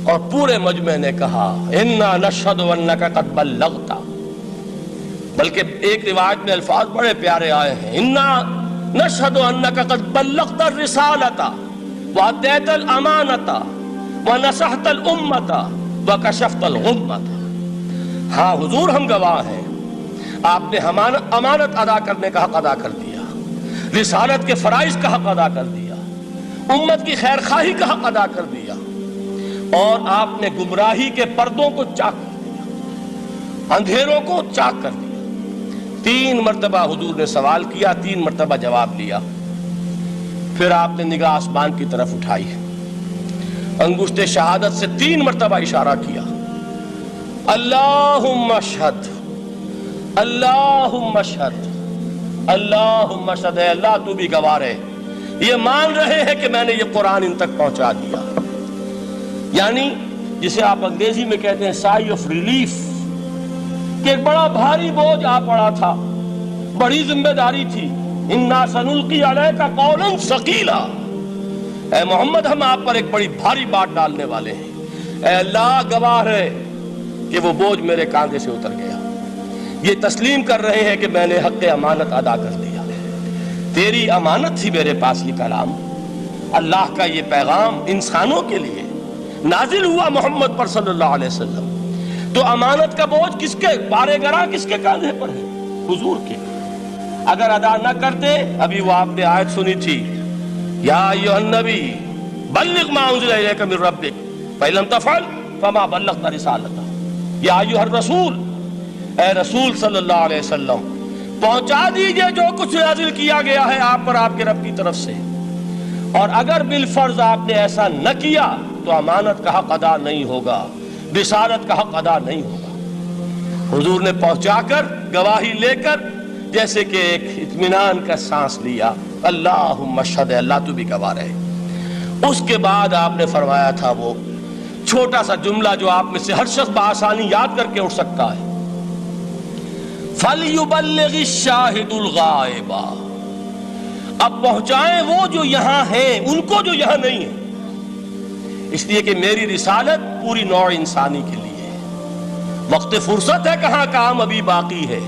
اور پورے مجمع نے کہا انا نشہد انک قد بلغت، بلکہ ایک روایت میں الفاظ بڑے پیارے آئے ہیں، انا نشہد انک قد بلغت الرسالۃ وادیت الامانۃ ونصحت الامۃ وکشفت الغمۃ۔ ہاں حضور ہم گواہ ہیں، آپ نے امانت ادا کرنے کا حق ادا کر دیا، رسالت کے فرائض کا حق ادا کر دیا، امت کی خیر خواہی کا حق ادا کر دیا، اور آپ نے گمراہی کے پردوں کو چاک کر دیا، اندھیروں کو چاک کر دیا۔ 3 مرتبہ حضور نے سوال کیا، 3 مرتبہ جواب لیا، پھر آپ نے نگاہ آسمان کی طرف اٹھائی، انگشت شہادت سے 3 مرتبہ اشارہ کیا، اللہم اشہد، اللہم اشہد، اللہم اشہد، اے اللہ تو بھی گواہ رہے، یہ مان رہے ہیں کہ میں نے یہ قرآن ان تک پہنچا دیا۔ یعنی جسے آپ انگریزی میں کہتے ہیں سائی آف ریلیف، کہ ایک بڑا بھاری بوجھ آ پڑا تھا، بڑی ذمہ داری تھی، انا سنلقی علیک قولا ثقیلا، اے محمد ہم آپ پر ایک بڑی بھاری بات ڈالنے والے ہیں، اے اللہ گواہ رہے کہ وہ بوجھ میرے کاندھے سے اتر گیا۔ یہ تسلیم کر رہے ہیں کہ میں نے حق امانت ادا کر دیا. تیری امانت تھی میرے پاس یہ کلام، اللہ کا یہ پیغام انسانوں کے لیے نازل ہوا محمد پر صلی اللہ علیہ وسلم. تو امانت کا بوجھ کس کے بارے گراں، کس کے کاندھے پر ہے؟ حضور کے. اگر ادا نہ کرتے، ابھی وہ آپ نے آیت سنی تھی، یا ایھا النبی بلغ ما انزل الیک من ربک فإن لم تفعل فما بلغت رسالتہ. یا ایھا الرسول، اے رسول صلی اللہ علیہ وسلم، پہنچا دیجئے جو کچھ نازل کیا گیا ہے آپ پر آپ کے رب کی طرف سے، اور اگر بالفرض آپ نے ایسا نہ کیا تو امانت کا حق ادا نہیں ہوگا، رسالت کا حق ادا نہیں ہوگا. حضور نے پہنچا کر گواہی لے کر جیسے کہ ایک اطمینان کا سانس لیا، اللہم اشہد، اللہ تو بھی گواہ رہے. اس کے بعد آپ نے فرمایا تھا وہ چھوٹا سا جملہ جو آپ میں سے ہر شخص بآسانی یاد کر کے اٹھ سکتا ہے، فَلْيُبَلِّغِ الشَّاهِدُ الْغَائِبَ. اب پہنچائیں وہ جو یہاں ہیں ان کو جو یہاں نہیں ہیں، اس لیے کہ میری رسالت پوری نوع انسانی کے لیے ہے. وقت فرصت ہے، کہاں کام ابھی باقی ہے،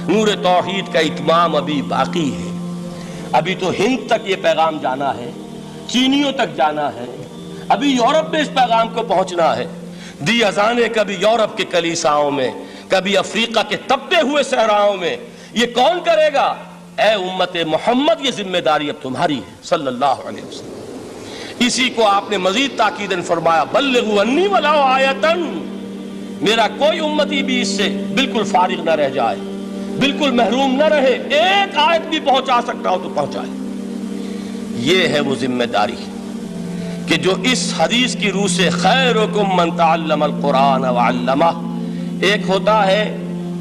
نور توحید کا اتمام ابھی باقی ہے. ابھی تو ہند تک یہ پیغام جانا ہے، چینیوں تک جانا ہے، ابھی یورپ میں اس پیغام کو پہنچنا ہے. دی اذانیں کبھی یورپ کے کلیساؤں میں، کبھی افریقہ کے تپتے ہوئے صحراؤں میں. یہ کون کرے گا؟ اے امت محمد، یہ ذمہ داری اب تمہاری ہے صلی اللہ علیہ وسلم. اسی کو آپ نے مزید تاکیداً فرمایا، بلغوا انی ولو آیۃ. میرا کوئی امتی بھی اس سے بالکل فارغ نہ رہ جائے، بالکل محروم نہ رہے، ایک آیت بھی پہنچا سکتا ہو تو پہنچائے. یہ ہے وہ ذمہ داری کہ جو اس حدیث کی روح سے خیرکم من تعلم القرآن وعلمہ. ایک ہوتا ہے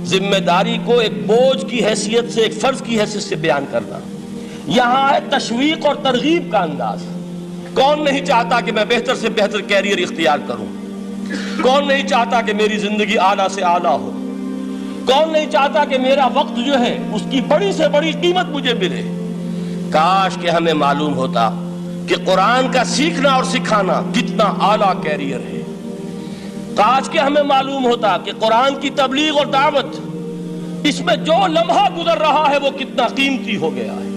ذمہ داری کو ایک بوجھ کی حیثیت سے، ایک فرض کی حیثیت سے بیان کرنا. یہاں ہے تشویق اور ترغیب کا انداز. کون نہیں چاہتا کہ میں بہتر سے بہتر کیریئر اختیار کروں؟ کون نہیں چاہتا کہ میری زندگی اعلیٰ سے اعلیٰ ہو؟ کون نہیں چاہتا کہ میرا وقت جو ہے اس کی بڑی سے بڑی قیمت مجھے ملے؟ کاش کہ ہمیں معلوم ہوتا کہ قرآن کا سیکھنا اور سکھانا کتنا اعلیٰ کیریئر ہے. کاش کہ ہمیں معلوم ہوتا کہ قرآن کی تبلیغ اور دعوت، اس میں جو لمحہ گزر رہا ہے وہ کتنا قیمتی ہو گیا ہے،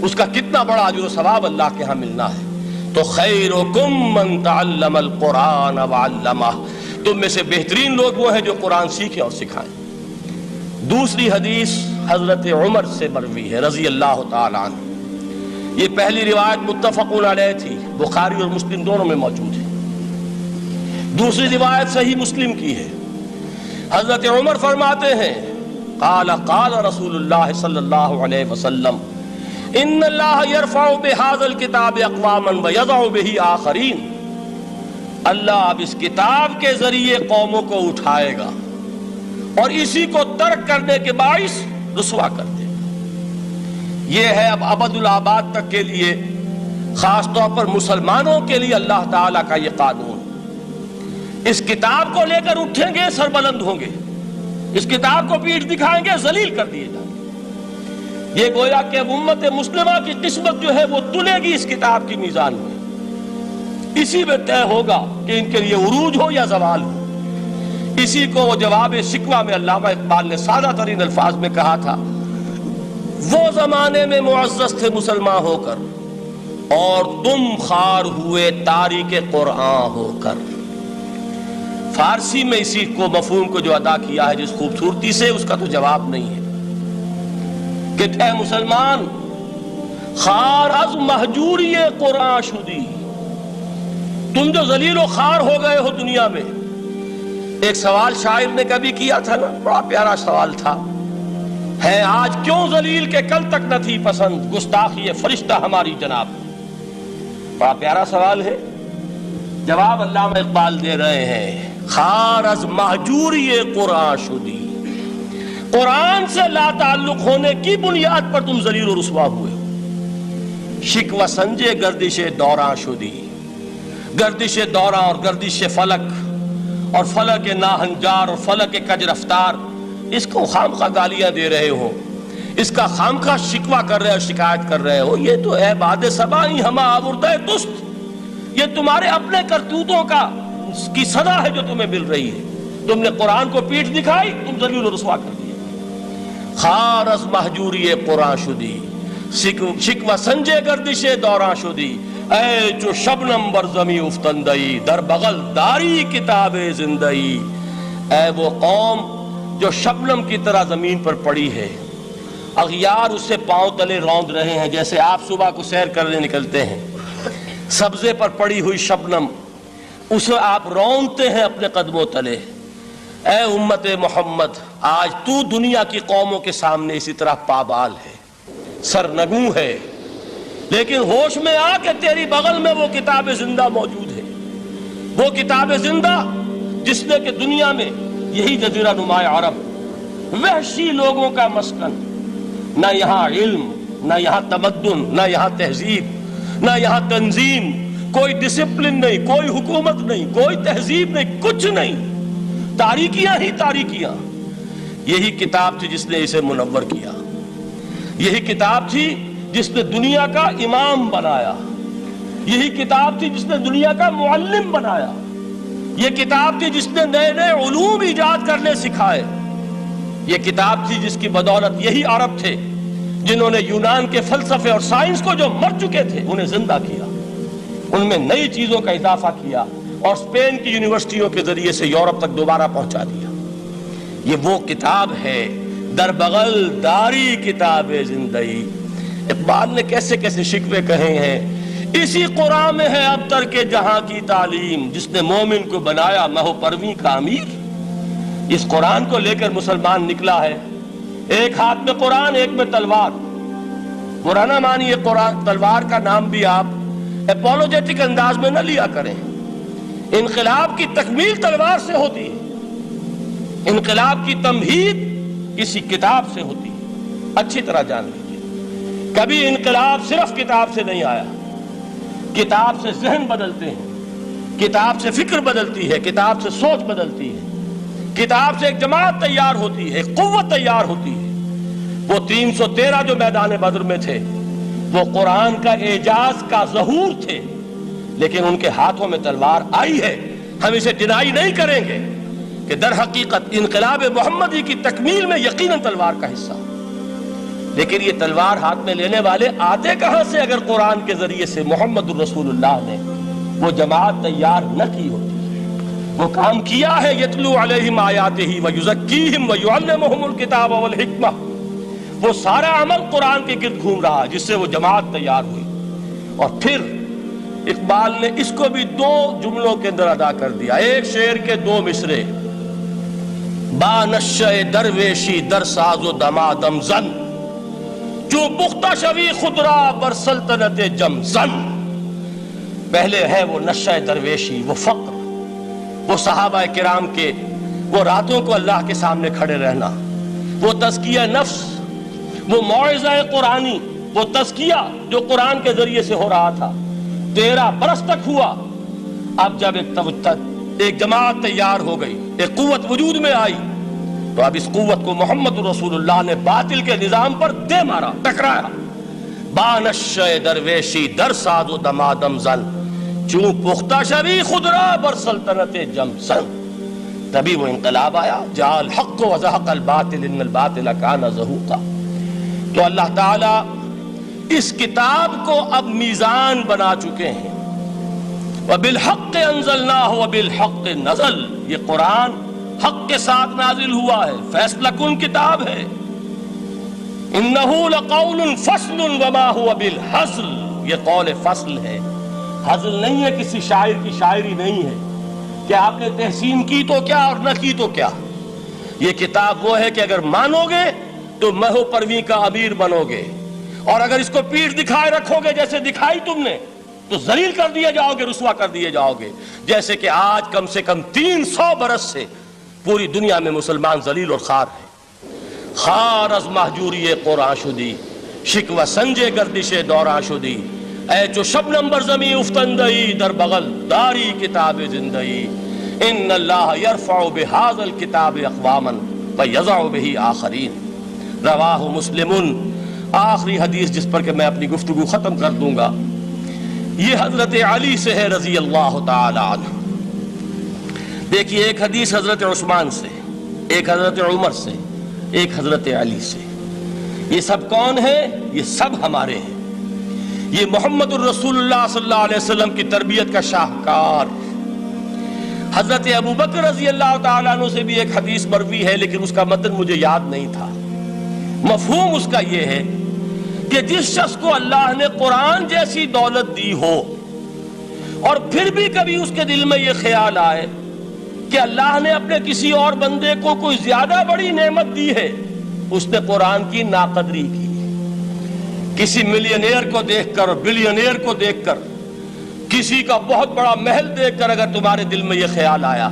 اس کا کتنا بڑا اجر و ثواب اللہ کے ہاں ملنا ہے. تو خیرکم من تعلم القرآن وعلمہ. تم میں سے بہترین لوگ وہ ہیں جو قرآن سیکھیں اور سکھائیں. دوسری حدیث حضرت عمر سے مروی ہے رضی اللہ تعالی عنہ. یہ پہلی روایت متفقون علیہ تھی، بخاری اور مسلم دونوں میں موجود ہے. دوسری روایت صحیح مسلم کی ہے. حضرت عمر فرماتے ہیں، قال قال رسول اللہ صلی اللہ علیہ وسلم، ان اللہ یرفع بہذا الکتاب اقواما ویضع بہ آخرین. اللہ اب اس کتاب کے ذریعے قوموں کو اٹھائے گا اور اسی کو ترک کرنے کے باعث رسوا کر دے گا. یہ ہے اب ابد الآباد تک کے لیے، خاص طور پر مسلمانوں کے لیے اللہ تعالیٰ کا یہ قانون. اس کتاب کو لے کر اٹھیں گے سربلند ہوں گے، اس کتاب کو پیٹھ دکھائیں گے ذلیل کر دیے جائیں گے. یہ گویا کہ اب امت مسلمہ کی قسمت جو ہے وہ تلے گی اس کتاب کی میزان میں. اسی میں طے ہوگا کہ ان کے لیے عروج ہو یا زوال ہو. اسی کو وہ جواب شکوہ میں علامہ اقبال نے سادہ ترین الفاظ میں کہا تھا، وہ زمانے میں معزز تھے مسلمان ہو کر اور تم خار ہوئے تاریک قرآن ہو کر. فارسی میں اسی کو مفہوم کو جو ادا کیا ہے جس خوبصورتی سے، اس کا تو جواب نہیں ہے کہ اے مسلمان، خار از مہجوری قرآن شدی. تم جو ذلیل و خار ہو گئے ہو دنیا میں. ایک سوال شاعر نے کبھی کیا تھا نا، بڑا پیارا سوال تھا، ہے آج کیوں ذلیل کہ کل تک نہ تھی پسند گستاخی فرشتہ ہماری جناب. بڑا پیارا سوال ہے. جواب علامہ اقبال دے رہے ہیں، خار از مہجوری قرآن شدی. قرآن سے لا تعلق ہونے کی بنیاد پر تم ذلیل و رسوا ہوئے ہو. شکوہ سنجے گردش دوراں شدی. گردش دوراں اور گردش فلک اور فلک ناہنجار اور فلک کج رفتار، اس کو خامخواہ گالیاں دے رہے ہو، اس کا خامخواہ شکوہ کر رہے ہو، شکایت کر رہے ہو. یہ تو اے باد سبائی ہما آوردہ تست، یہ تمہارے اپنے کرتوتوں کی سزا ہے جو تمہیں مل رہی ہے. تم نے قرآن کو پیٹھ دکھائی، تم ذلیل و رسوا کر دیے. خار از محجوری قرآن شدی، شکوہ سنجے گردش دوران شدی، اے جو شبنم بر زمیں افتندئی، در بغل داری کتاب زندئی۔ اے وہ قوم جو شبنم کی طرح زمین پر پڑی ہے، اغیار اسے پاؤں تلے روند رہے ہیں، جیسے آپ صبح کو سیر کرنے نکلتے ہیں، سبزے پر پڑی ہوئی شبنم اسے آپ روندتے ہیں اپنے قدموں تلے۔ اے امت محمد، آج تو دنیا کی قوموں کے سامنے اسی طرح پابال ہے، سرنگوں ہے، لیکن ہوش میں آ کہ تیری بغل میں وہ کتاب زندہ موجود ہے، وہ کتاب زندہ جس نے کہ دنیا میں یہی جزیرہ نما عرب، وحشی لوگوں کا مسکن، نہ یہاں علم، نہ یہاں تمدن، نہ یہاں تہذیب، نہ یہاں تنظیم، کوئی ڈسپلن نہیں، کوئی حکومت نہیں، کوئی تہذیب نہیں، کچھ نہیں، تاریکیاں ہی تاریکیاں۔ یہی کتاب تھی جس نے اسے منور کیا، یہی کتاب تھی جس نے دنیا کا امام بنایا، یہی کتاب تھی جس نے دنیا کا معلم بنایا، یہ کتاب تھی جس نے نئے نئے علوم ایجاد کرنے سکھائے، یہ کتاب تھی جس کی بدولت یہی عرب تھے جنہوں نے یونان کے فلسفے اور سائنس کو جو مر چکے تھے انہیں زندہ کیا، ان میں نئی چیزوں کا اضافہ کیا اور اسپین کی یونیورسٹیوں کے ذریعے سے یورپ تک دوبارہ پہنچا دیا۔ یہ وہ کتاب ہے، در بغل داری کتاب زندگی۔ اقبال نے کیسے کیسے شکوے کہے ہیں، اسی قرآن میں ہے ابتر کے جہاں کی تعلیم، جس نے مومن کو بنایا مہو پرویں کا امیر۔ اس قرآن کو لے کر مسلمان نکلا ہے، ایک ہاتھ میں قرآن، ایک میں تلوار۔ برا نہ مانیے، قرآن تلوار کا نام بھی آپ اپولوجیٹک انداز میں نہ لیا کریں۔ انقلاب کی تکمیل تلوار سے ہوتی ہے، انقلاب کی تمہید کسی کتاب سے ہوتی ہے، اچھی طرح جان لیجیے۔ کبھی انقلاب صرف کتاب سے نہیں آیا، کتاب سے ذہن بدلتے ہیں، کتاب سے فکر بدلتی ہے، کتاب سے سوچ بدلتی ہے، کتاب سے ایک جماعت تیار ہوتی ہے، ایک قوت تیار ہوتی ہے۔ وہ 313 جو میدان بدر میں تھے وہ قرآن کا اعجاز کا ظہور تھے، لیکن ان کے ہاتھوں میں تلوار آئی ہے۔ ہم اسے ڈینائی نہیں کریں گے کہ در حقیقت انقلاب محمدی کی تکمیل میں یقیناً تلوار کا حصہ، لیکن یہ تلوار ہاتھ میں لینے والے آتے کہاں سے اگر قرآن کے ذریعے سے محمد الرسول اللہ نے وہ جماعت تیار نہ کی ہوتی؟ وہ کام کیا ہے، یتلو علیہم آیاتہ ویزکیہم ویعلمہم الکتاب والحکمہ، وہ سارا عمل قرآن کے گرد گھوم رہا جس سے وہ جماعت تیار ہوئی۔ اور پھر اقبال نے اس کو بھی دو جملوں کے اندر ادا کر دیا، ایک شعر کے دو مصرے، با نشہ درویشی در ساز و دمادم زن، جو پختہ شوی خدرا بر سلطنت جم زن۔ پہلے ہے وہ نشہ درویشی، وہ فقر، وہ صحابہ کرام کے وہ راتوں کو اللہ کے سامنے کھڑے رہنا، وہ تزکیہ نفس، وہ موعظہ قرآنی، وہ تزکیہ جو قرآن کے ذریعے سے ہو رہا تھا 13 برس تک ہوا۔ اب جب ایک جماعت تیار ہو گئی، ایک قوت وجود میں آئی، تو اب اس قوت کو محمد رسول اللہ نے باطل کے نظام پر دے مارا، ٹکرایا۔ بانشہ درویشی در ساز و دمادم زن، چوں پختہ شوی خدرا بر سلطنت جم زن۔ تبھی وہ انقلاب آیا، جاء الحق وزہق الباطل ان الباطل کان زہوقا۔ تو اللہ تعالیٰ اس کتاب کو اب میزان بنا چکے ہیں۔ وَبِالْحَقِّ أَنزَلْنَاهُ وَبِالْحَقِّ نَزَلَ، یہ قرآن حق کے ساتھ نازل ہوا ہے، فیصلہ کن کتاب ہے۔ إِنَّهُ لَقَوْلٌ فَصْلٌ وَمَا هُوَ بِالْحَزْلِ، یہ قول فصل ہے، حزل نہیں ہے، کسی شاعر کی شاعری نہیں ہے کہ آپ نے تحسین کی تو کیا اور نہ کی تو کیا۔ یہ کتاب وہ ہے کہ اگر مانو گے تو مہو پرویں کا امیر بنو گے، اور اگر اس کو پیٹھ دکھائے رکھو گے جیسے دکھائی تم نے تو ذلیل کر دیے جاؤ گے، رسوا کر دیے جاؤ گے، جیسے کہ آج کم سے کم 300 برس سے پوری دنیا میں مسلمان ذلیل اور خوار ہیں۔ خار از محجوری قرآن شدی، شکوہ سنجے گردش دوران شدی، اے جو شبنم بر زمیں افتندئی، در بغل داری کتاب زندگی۔ ان اللہ یرفع بہذا الکتاب اقواما ویضع بہ آخرین۔ رواہ مسلم۔ آخری حدیث جس پر کہ میں اپنی گفتگو ختم کر دوں گا، یہ حضرت علی سے ہے رضی اللہ تعالی عنہ۔ دیکھیے، ایک حدیث حضرت عثمان سے، ایک حضرت عمر سے، ایک حضرت علی سے۔ یہ سب کون ہے؟ یہ سب ہمارے ہیں۔ یہ محمد الرسول اللہ صلی اللہ علیہ وسلم کی تربیت کا شاہکار۔ حضرت ابو بکر رضی اللہ تعالیٰ عنہ سے بھی ایک حدیث مروی ہے، لیکن اس کا متن مجھے یاد نہیں تھا۔ مفہوم اس کا یہ ہے کہ جس شخص کو اللہ نے قرآن جیسی دولت دی ہو اور پھر بھی کبھی اس کے دل میں یہ خیال آئے کہ اللہ نے اپنے کسی اور بندے کو کوئی زیادہ بڑی نعمت دی ہے، اس نے قرآن کی ناقدری کی۔ کسی ملینئر کو دیکھ کر اور بلینئر کو دیکھ کر، کسی کا بہت بڑا محل دیکھ کر اگر تمہارے دل میں یہ خیال آیا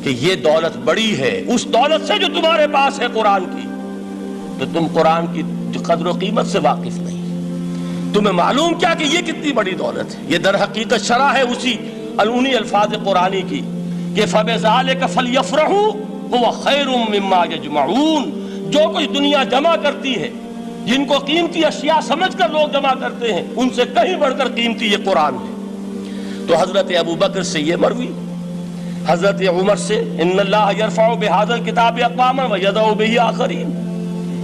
کہ یہ دولت بڑی ہے اس دولت سے جو تمہارے پاس ہے قرآن کی، تو تم قرآن کی قدر و قیمت سے واقف نہیں۔ تمہیں معلوم کیا کہ یہ کتنی بڑی دولت ہے۔ یہ در حقیقت شرح ہے انہی الفاظ قرآنی کی کہ فَبِذَلِكَ فَلْيَفْرَحُوا هُوَ خَيْرٌ مِّمَّا يَجْمَعُونَ۔ جو کچھ دنیا جمع کرتی ہے، جن کو قیمتی اشیاء سمجھ کر لوگ جمع کرتے ہیں، ان سے کہیں بڑھ کر قیمتی یہ قرآن ہے۔ تو حضرت ابو بکر سے یہ مروی، حضرت عمر سے ان اللہ یرفع بہذا الکتاب اقواما ویضع بہ آخرین،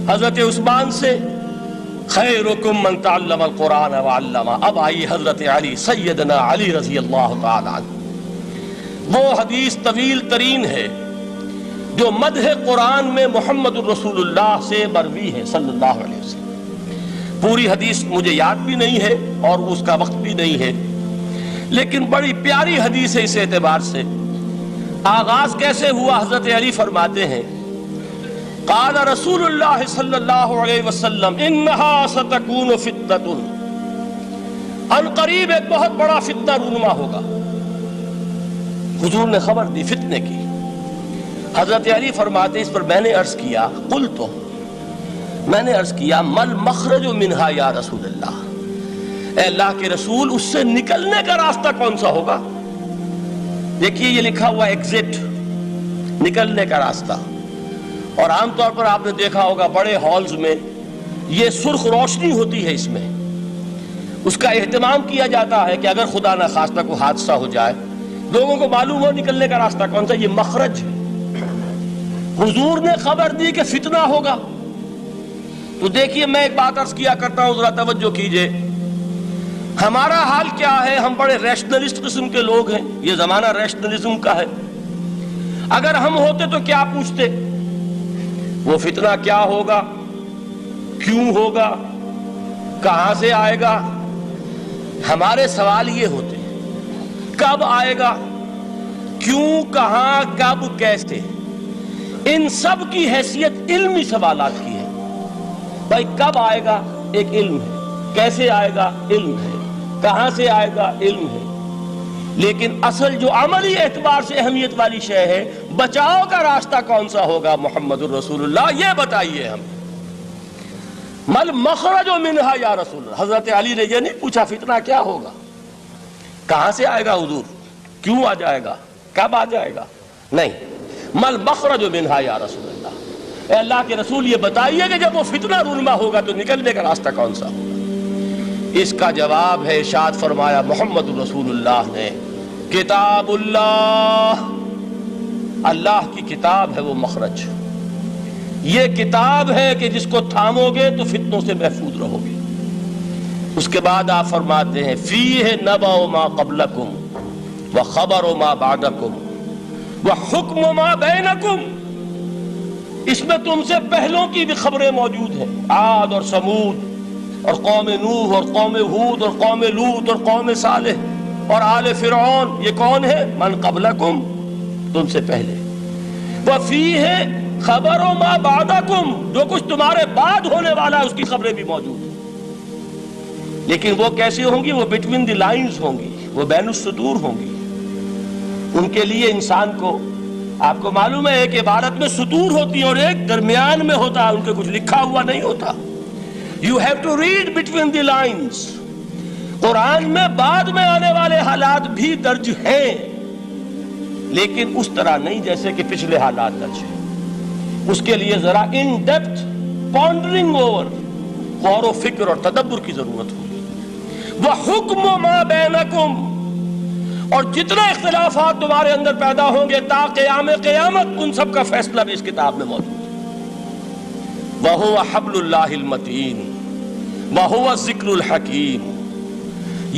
حضرت عثمان سے خیرکم من تعلم القرآن وعلمہ۔ اب آئی حضرت علی، سیدنا علی رضی اللہ تعالی عنہ۔ وہ حدیث طویل ترین ہے جو مدح قرآن میں محمد الرسول اللہ سے مروی ہے صلی اللہ علیہ وسلم۔ پوری حدیث مجھے یاد بھی نہیں ہے اور اس کا وقت بھی نہیں ہے، لیکن بڑی پیاری حدیث ہے اس اعتبار سے۔ آغاز کیسے ہوا؟ حضرت علی فرماتے ہیں قال رسول اللہ صلی اللہ علیہ وسلم انہا ستکون فتنۃ، ان قریب ایک بہت بڑا فتنہ رونما ہوگا۔ حضور نے خبر دی فتنے کی۔ حضرت علی فرماتے اس پر میں نے عرض کیا، قلت، میں نے عرض کیا مل مخرج منہا یا رسول اللہ، اے اللہ کے رسول اس سے نکلنے کا راستہ کون سا ہوگا؟ دیکھیے یہ لکھا ہوا ایگزٹ، نکلنے کا راستہ، اور عام طور پر آپ نے دیکھا ہوگا بڑے ہالز میں یہ سرخ روشنی ہوتی ہے، اس میں اس کا اہتمام کیا جاتا ہے کہ اگر خدا نہ خواستہ کوئی حادثہ ہو جائے لوگوں کو معلوم ہو نکلنے کا راستہ کون سا، یہ مخرج ہے۔ حضور نے خبر دی کہ فتنہ ہوگا۔ تو دیکھیے میں ایک بات عرض کیا کرتا ہوں، ذرا توجہ کیجئے، ہمارا حال کیا ہے؟ ہم بڑے ریشنلسٹ قسم کے لوگ ہیں، یہ زمانہ ریشنلزم کا ہے۔ اگر ہم ہوتے تو کیا پوچھتے؟ وہ فتنہ کیا ہوگا، کیوں ہوگا، کہاں سے آئے گا؟ ہمارے سوال یہ ہوتے ہیں، کب آئے گا، کیوں، کہاں، کب، کیسے؟ ان سب کی حیثیت علمی سوالات کی ہے۔ بھائی کب آئے گا ایک علم ہے، کیسے آئے گا علم ہے، کہاں سے آئے گا علم ہے، لیکن اصل جو عملی اعتبار سے اہمیت والی شے ہے، بچاؤ کا راستہ کون سا ہوگا محمد الرسول اللہ، یہ بتائیے ہم۔ مل مخرج منہا یا رسول اللہ، حضرت علی نے یہ نہیں پوچھا فتنہ کیا ہوگا، کہاں سے آئے گا حضور، کیوں آ جائے گا، کب آ جائے گا، نہیں، مل مخرج منہا یا رسول اللہ، اے اللہ کے رسول یہ بتائیے کہ جب وہ فتنہ رونما ہوگا تو نکلنے کا راستہ کون سا ہوگا۔ اس کا جواب ہے، ارشاد فرمایا محمد رسول اللہ نے، کتاب اللہ، اللہ کی کتاب ہے وہ مخرج، یہ کتاب ہے کہ جس کو تھامو گے تو فتنوں سے محفوظ رہو گے۔ اس کے بعد آپ فرماتے ہیں فیہ نبأ ما قبلکم وخبر ما بعدکم وحکم ما بینکم، اس میں تم سے پہلوں کی بھی خبریں موجود ہیں، عاد اور سمود اور قوم نوح اور قوم ہود اور قوم لوط اور قوم صالح اور آل فرعون، یہ کون ہے؟ من قبلکم، تم سے پہلے، وفیہ خبر ما بعدکم، جو کچھ تمہارے بعد ہونے والا ہے اس کی خبریں بھی موجود ہیں، لیکن وہ کیسی ہوں گی؟ وہ بٹوین دی لائنز ہوں گی، وہ بین السطور ہوں گی۔ ان کے لیے انسان کو، آپ کو معلوم ہے ایک عبارت میں سطور ہوتی ہے اور ایک درمیان میں ہوتا ہے، ان کے کچھ لکھا ہوا نہیں ہوتا۔ You have to read between the lines۔ قرآن میں بعد میں آنے والے حالات بھی درج ہیں، لیکن اس طرح نہیں جیسے کہ پچھلے حالات درج ہیں۔ اس کے لیے ذرا ان ڈیپتھ پونڈرنگ اوور، غور و فکر اور تدبر کی ضرورت ہوگی۔ وَحُکْمُ مَا بَيْنَكُمْ، اور جتنے اختلافات تمہارے اندر پیدا ہوں گے تا قیام قیامت، ان سب کا فیصلہ بھی اس کتاب میں موجود ہے۔ وَهُوَ حَبْلُ اللَّهِ الْمَتِينُ وَهُوَ الذِّكْرُ الْحَكِيمُ،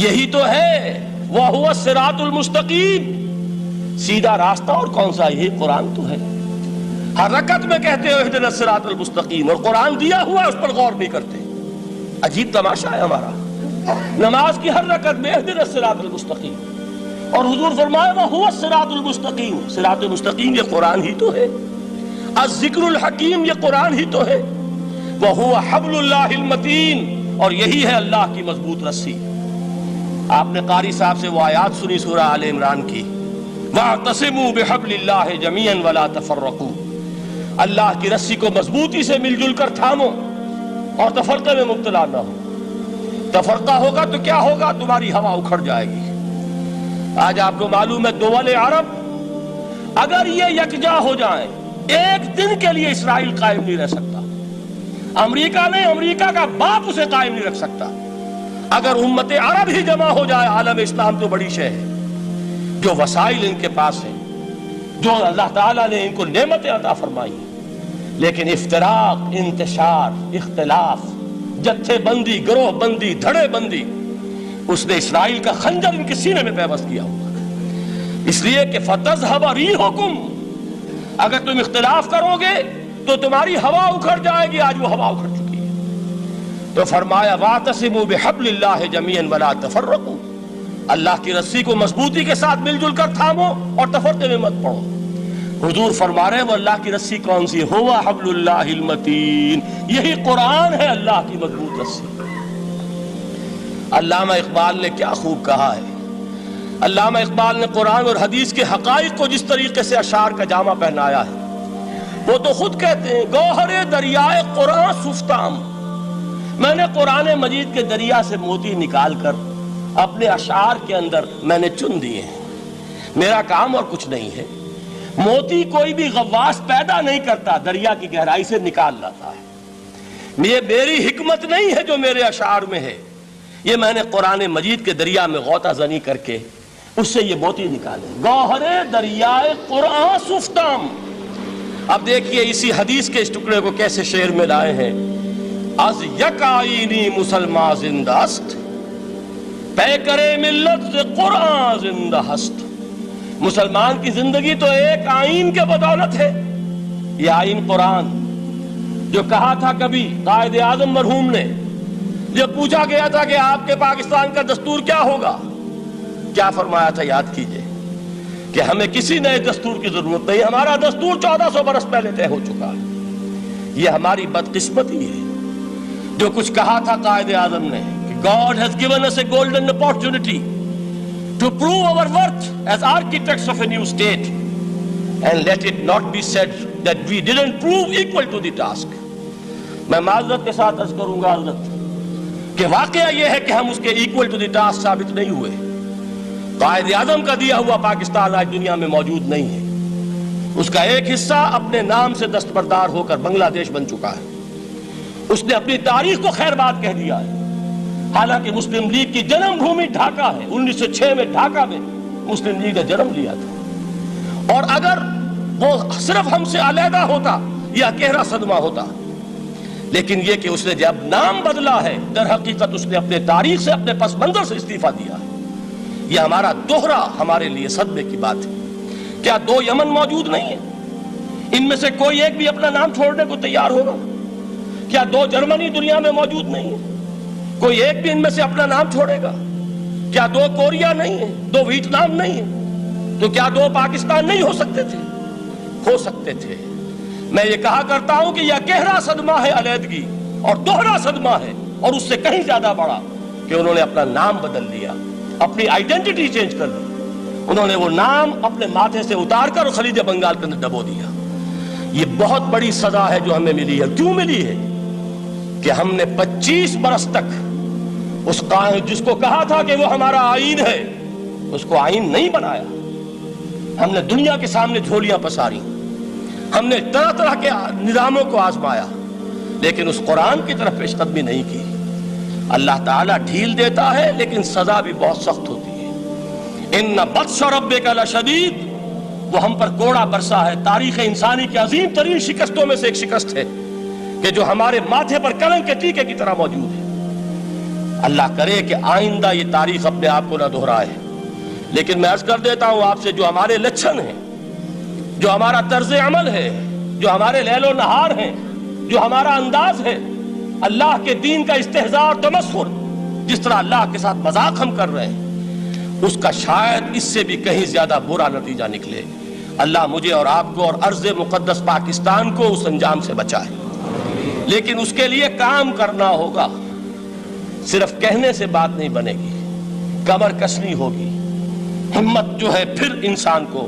یہی تو ہے وَهُوَ الصِّرَاطُ الْمُسْتَقِيمُ، سیدھا راستہ اور کون سا؟ یہی قرآن تو ہے۔ ہر رکعت میں کہتے ہو اہدنا الصراط المستقیم، اور قرآن دیا ہوا ہے اس پر غور نہیں کرتے۔ عجیب تماشا ہے ہمارا، نماز کی ہر رکعت میں اہدنا الصراط المستقیم، اور حضور فرمایا وَهُوَ الصراط المستقیم، صراط المستقیم یہ قرآن ہی تو ہے، الذکر الحکیم یہ قرآن ہی تو ہے، وَهُوَ حَبْلُ اللَّهِ الْمَتِينُ، اور یہی ہے اللہ کی مضبوط رسی۔ آپ نے قاری صاحب سے وہ آیات سنی سورہ آل عمران کی، وَاعْتَصِمُوا بِحَبْلِ اللَّهِ جَمِيعًا وَلَا تَفَرَّقُوا، اللہ کی رسی کو مضبوطی سے مل جل کر تھامو اور تفرقے میں مبتلا نہ ہو۔ تفرقہ ہوگا تو کیا ہوگا؟ تمہاری ہوا اکھڑ جائے گی۔ آج آپ کو معلوم ہے دول عرب اگر یہ یکجا ہو جائیں، ایک دن کے لیے اسرائیل قائم نہیں رہ سکتا، امریکہ نہیں، امریکہ کا باپ اسے قائم نہیں رکھ سکتا۔ اگر امت عرب ہی جمع ہو جائے، عالم اسلام تو بڑی شے ہے، جو وسائل ان کے پاس ہیں، جو اللہ تعالیٰ نے ان کو نعمتیں عطا فرمائی، لیکن افتراق، انتشار، اختلاف، جتھے بندی، گروہ بندی، دھڑے بندی، اس نے اسرائیل کا خنجر ان کے سینے میں پیوست کیا ہوا، اس لیے کہ فَتَذْهَبَ رِيحُكُمْ، اگر تم اختلاف کرو گے تو تمہاری ہوا اکھڑ جائے گی۔ آج وہ ہوا اکھڑ چکی ہے، تو فرمایا وَاعْتَصِمُوا بِحَبْلِ اللَّهِ جَمِيعًا وَلَا تَفَرَّقُوا، اللہ کی رسی کو مضبوطی کے ساتھ مل جل کر تھامو اور تفرقے میں مت پڑو۔ حضور فرما رہے ہیں وہ اللہ کی رسی کون سی؟ ہوا حبل اللہ المتین، یہی قرآن ہے اللہ کی مضبوط رسی۔ علامہ اقبال نے کیا خوب کہا ہے، علامہ اقبال نے قرآن اور حدیث کے حقائق کو جس طریقے سے اشعار کا جامہ پہنایا ہے، وہ تو خود کہتے ہیں گوہر دریائے قرآن سفتام، میں نے قرآن مجید کے دریا سے موتی نکال کر اپنے اشعار کے اندر میں نے چن دیے ہیں، میرا کام اور کچھ نہیں ہے۔ موتی کوئی بھی غواص پیدا نہیں کرتا، دریا کی گہرائی سے نکال لاتا ہے۔ یہ میری حکمت نہیں ہے جو میرے اشعار میں ہے، یہ میں نے قرآن مجید کے دریا میں غوطہ زنی کر کے اس سے یہ موتی نکالے۔ گوہر دریائے قرآن سفتام۔ اب دیکھیے اسی حدیث کے اس ٹکڑے کو کیسے شعر میں لائے ہیں۔ از یک آئینی مسلمان زندہ است، پے کرے ملت سے قرآن زندہ ہست۔ مسلمان کی زندگی تو ایک آئین کے بدولت ہے، یہ آئین قرآن، جو کہا تھا کبھی قائد اعظم مرحوم نے، جب پوچھا گیا تھا کہ آپ کے پاکستان کا دستور کیا ہوگا، کیا فرمایا تھا؟ یاد کیجئے کہ ہمیں کسی نئے دستور کی ضرورت نہیں، ہمارا دستور 1400 برس پہلے طے ہو چکا ہے۔ یہ ہماری بدقسمتی ہے جو کچھ کہا تھا قائد اعظم نے کہ God has given us a golden opportunity to prove our worth as architects of a new state, and let it not be said that we didn't prove equal to the task۔ میں معذرت کے ساتھ عرض کروں گا حضرت کہ واقعہ یہ ہے کہ ہم اس کے equal to the task ثابت نہیں ہوئے۔ قائد اعظم کا دیا ہوا پاکستان آج دنیا میں موجود نہیں ہے، اس کا ایک حصہ اپنے نام سے دستبردار ہو کر بنگلہ دیش بن چکا ہے، اس نے اپنی تاریخ کو خیر بات کہہ دیا ہے، حالانکہ مسلم لیگ کی جنم بھومی ڈھاکہ ہے، 1906 میں ڈھاکہ میں مسلم لیگ نے جنم لیا تھا، اور اگر وہ صرف ہم سے علیحدہ ہوتا یہ اکیرا صدمہ ہوتا، لیکن یہ کہ اس نے جب نام بدلا ہے در حقیقت اس نے اپنے تاریخ سے، اپنے پس منظر سے استعفیٰ دیا ہے۔ یہ ہمارا دوہرا ہمارے لیے صدمے کی بات ہے۔ کیا دو یمن موجود نہیں ہیں؟ ان میں سے کوئی ایک بھی اپنا نام چھوڑنے کو تیار ہوگا؟ کیا دو جرمنی دنیا میں موجود نہیں ہیں؟ کوئی ایک بھی ان میں سے اپنا نام چھوڑے گا؟ کیا دو کوریا نہیں ہیں؟ دو ویتنام نہیں ہیں؟ تو کیا دو پاکستان نہیں ہو سکتے تھے؟ ہو سکتے تھے۔ میں یہ کہا کرتا ہوں کہ یہ گہرا صدمہ ہے علیحدگی، اور دوہرا صدمہ ہے، اور اس سے کہیں زیادہ بڑا کہ انہوں نے اپنا نام بدل لیا، اپنی آئیڈینٹی چینج کر دی، انہوں نے وہ نام اپنے ماتھے سے اتار کر خلیج بنگال کے اندر ڈبو دیا۔ یہ بہت بڑی سزا ہے جو ہمیں ملی ہے۔ کیوں ملی ہے؟ کہ ہم نے 25 برس تک اس قائد جس کو کہا تھا کہ وہ ہمارا آئین ہے، اس کو آئین نہیں بنایا۔ ہم نے دنیا کے سامنے جھولیاں پساری، ہم نے طرح طرح کے نظاموں کو آزمایا، لیکن اس قرآن کی طرف پیش قدمی نہیں کی۔ اللہ تعالیٰ ڈھیل دیتا ہے لیکن سزا بھی بہت سخت ہوتی ہے۔ ان بطش ربک لشدید، وہ ہم پر کوڑا برسا ہے۔ تاریخ انسانی کی عظیم ترین شکستوں میں سے ایک شکست ہے کہ جو ہمارے ماتھے پر کلنک کے ٹیکے کی طرح موجود ہے۔ اللہ کرے کہ آئندہ یہ تاریخ اپنے آپ کو نہ دہرائے، لیکن میں عرض کر دیتا ہوں آپ سے، جو ہمارے لچھن ہیں، جو ہمارا طرز عمل ہے، جو ہمارے لیل و نہار ہیں، جو ہمارا انداز ہے، اللہ کے دین کا استہزاء اور تمسخر، جس طرح اللہ کے ساتھ مذاق ہم کر رہے ہیں، اس کا شاید اس سے بھی کہیں زیادہ برا نتیجہ نکلے۔ اللہ مجھے اور آپ کو اور ارض مقدس پاکستان کو اس انجام سے بچائے، لیکن اس کے لیے کام کرنا ہوگا۔ صرف کہنے سے بات نہیں بنے گی، کمر کسنی ہوگی، ہمت جو ہے پھر انسان کو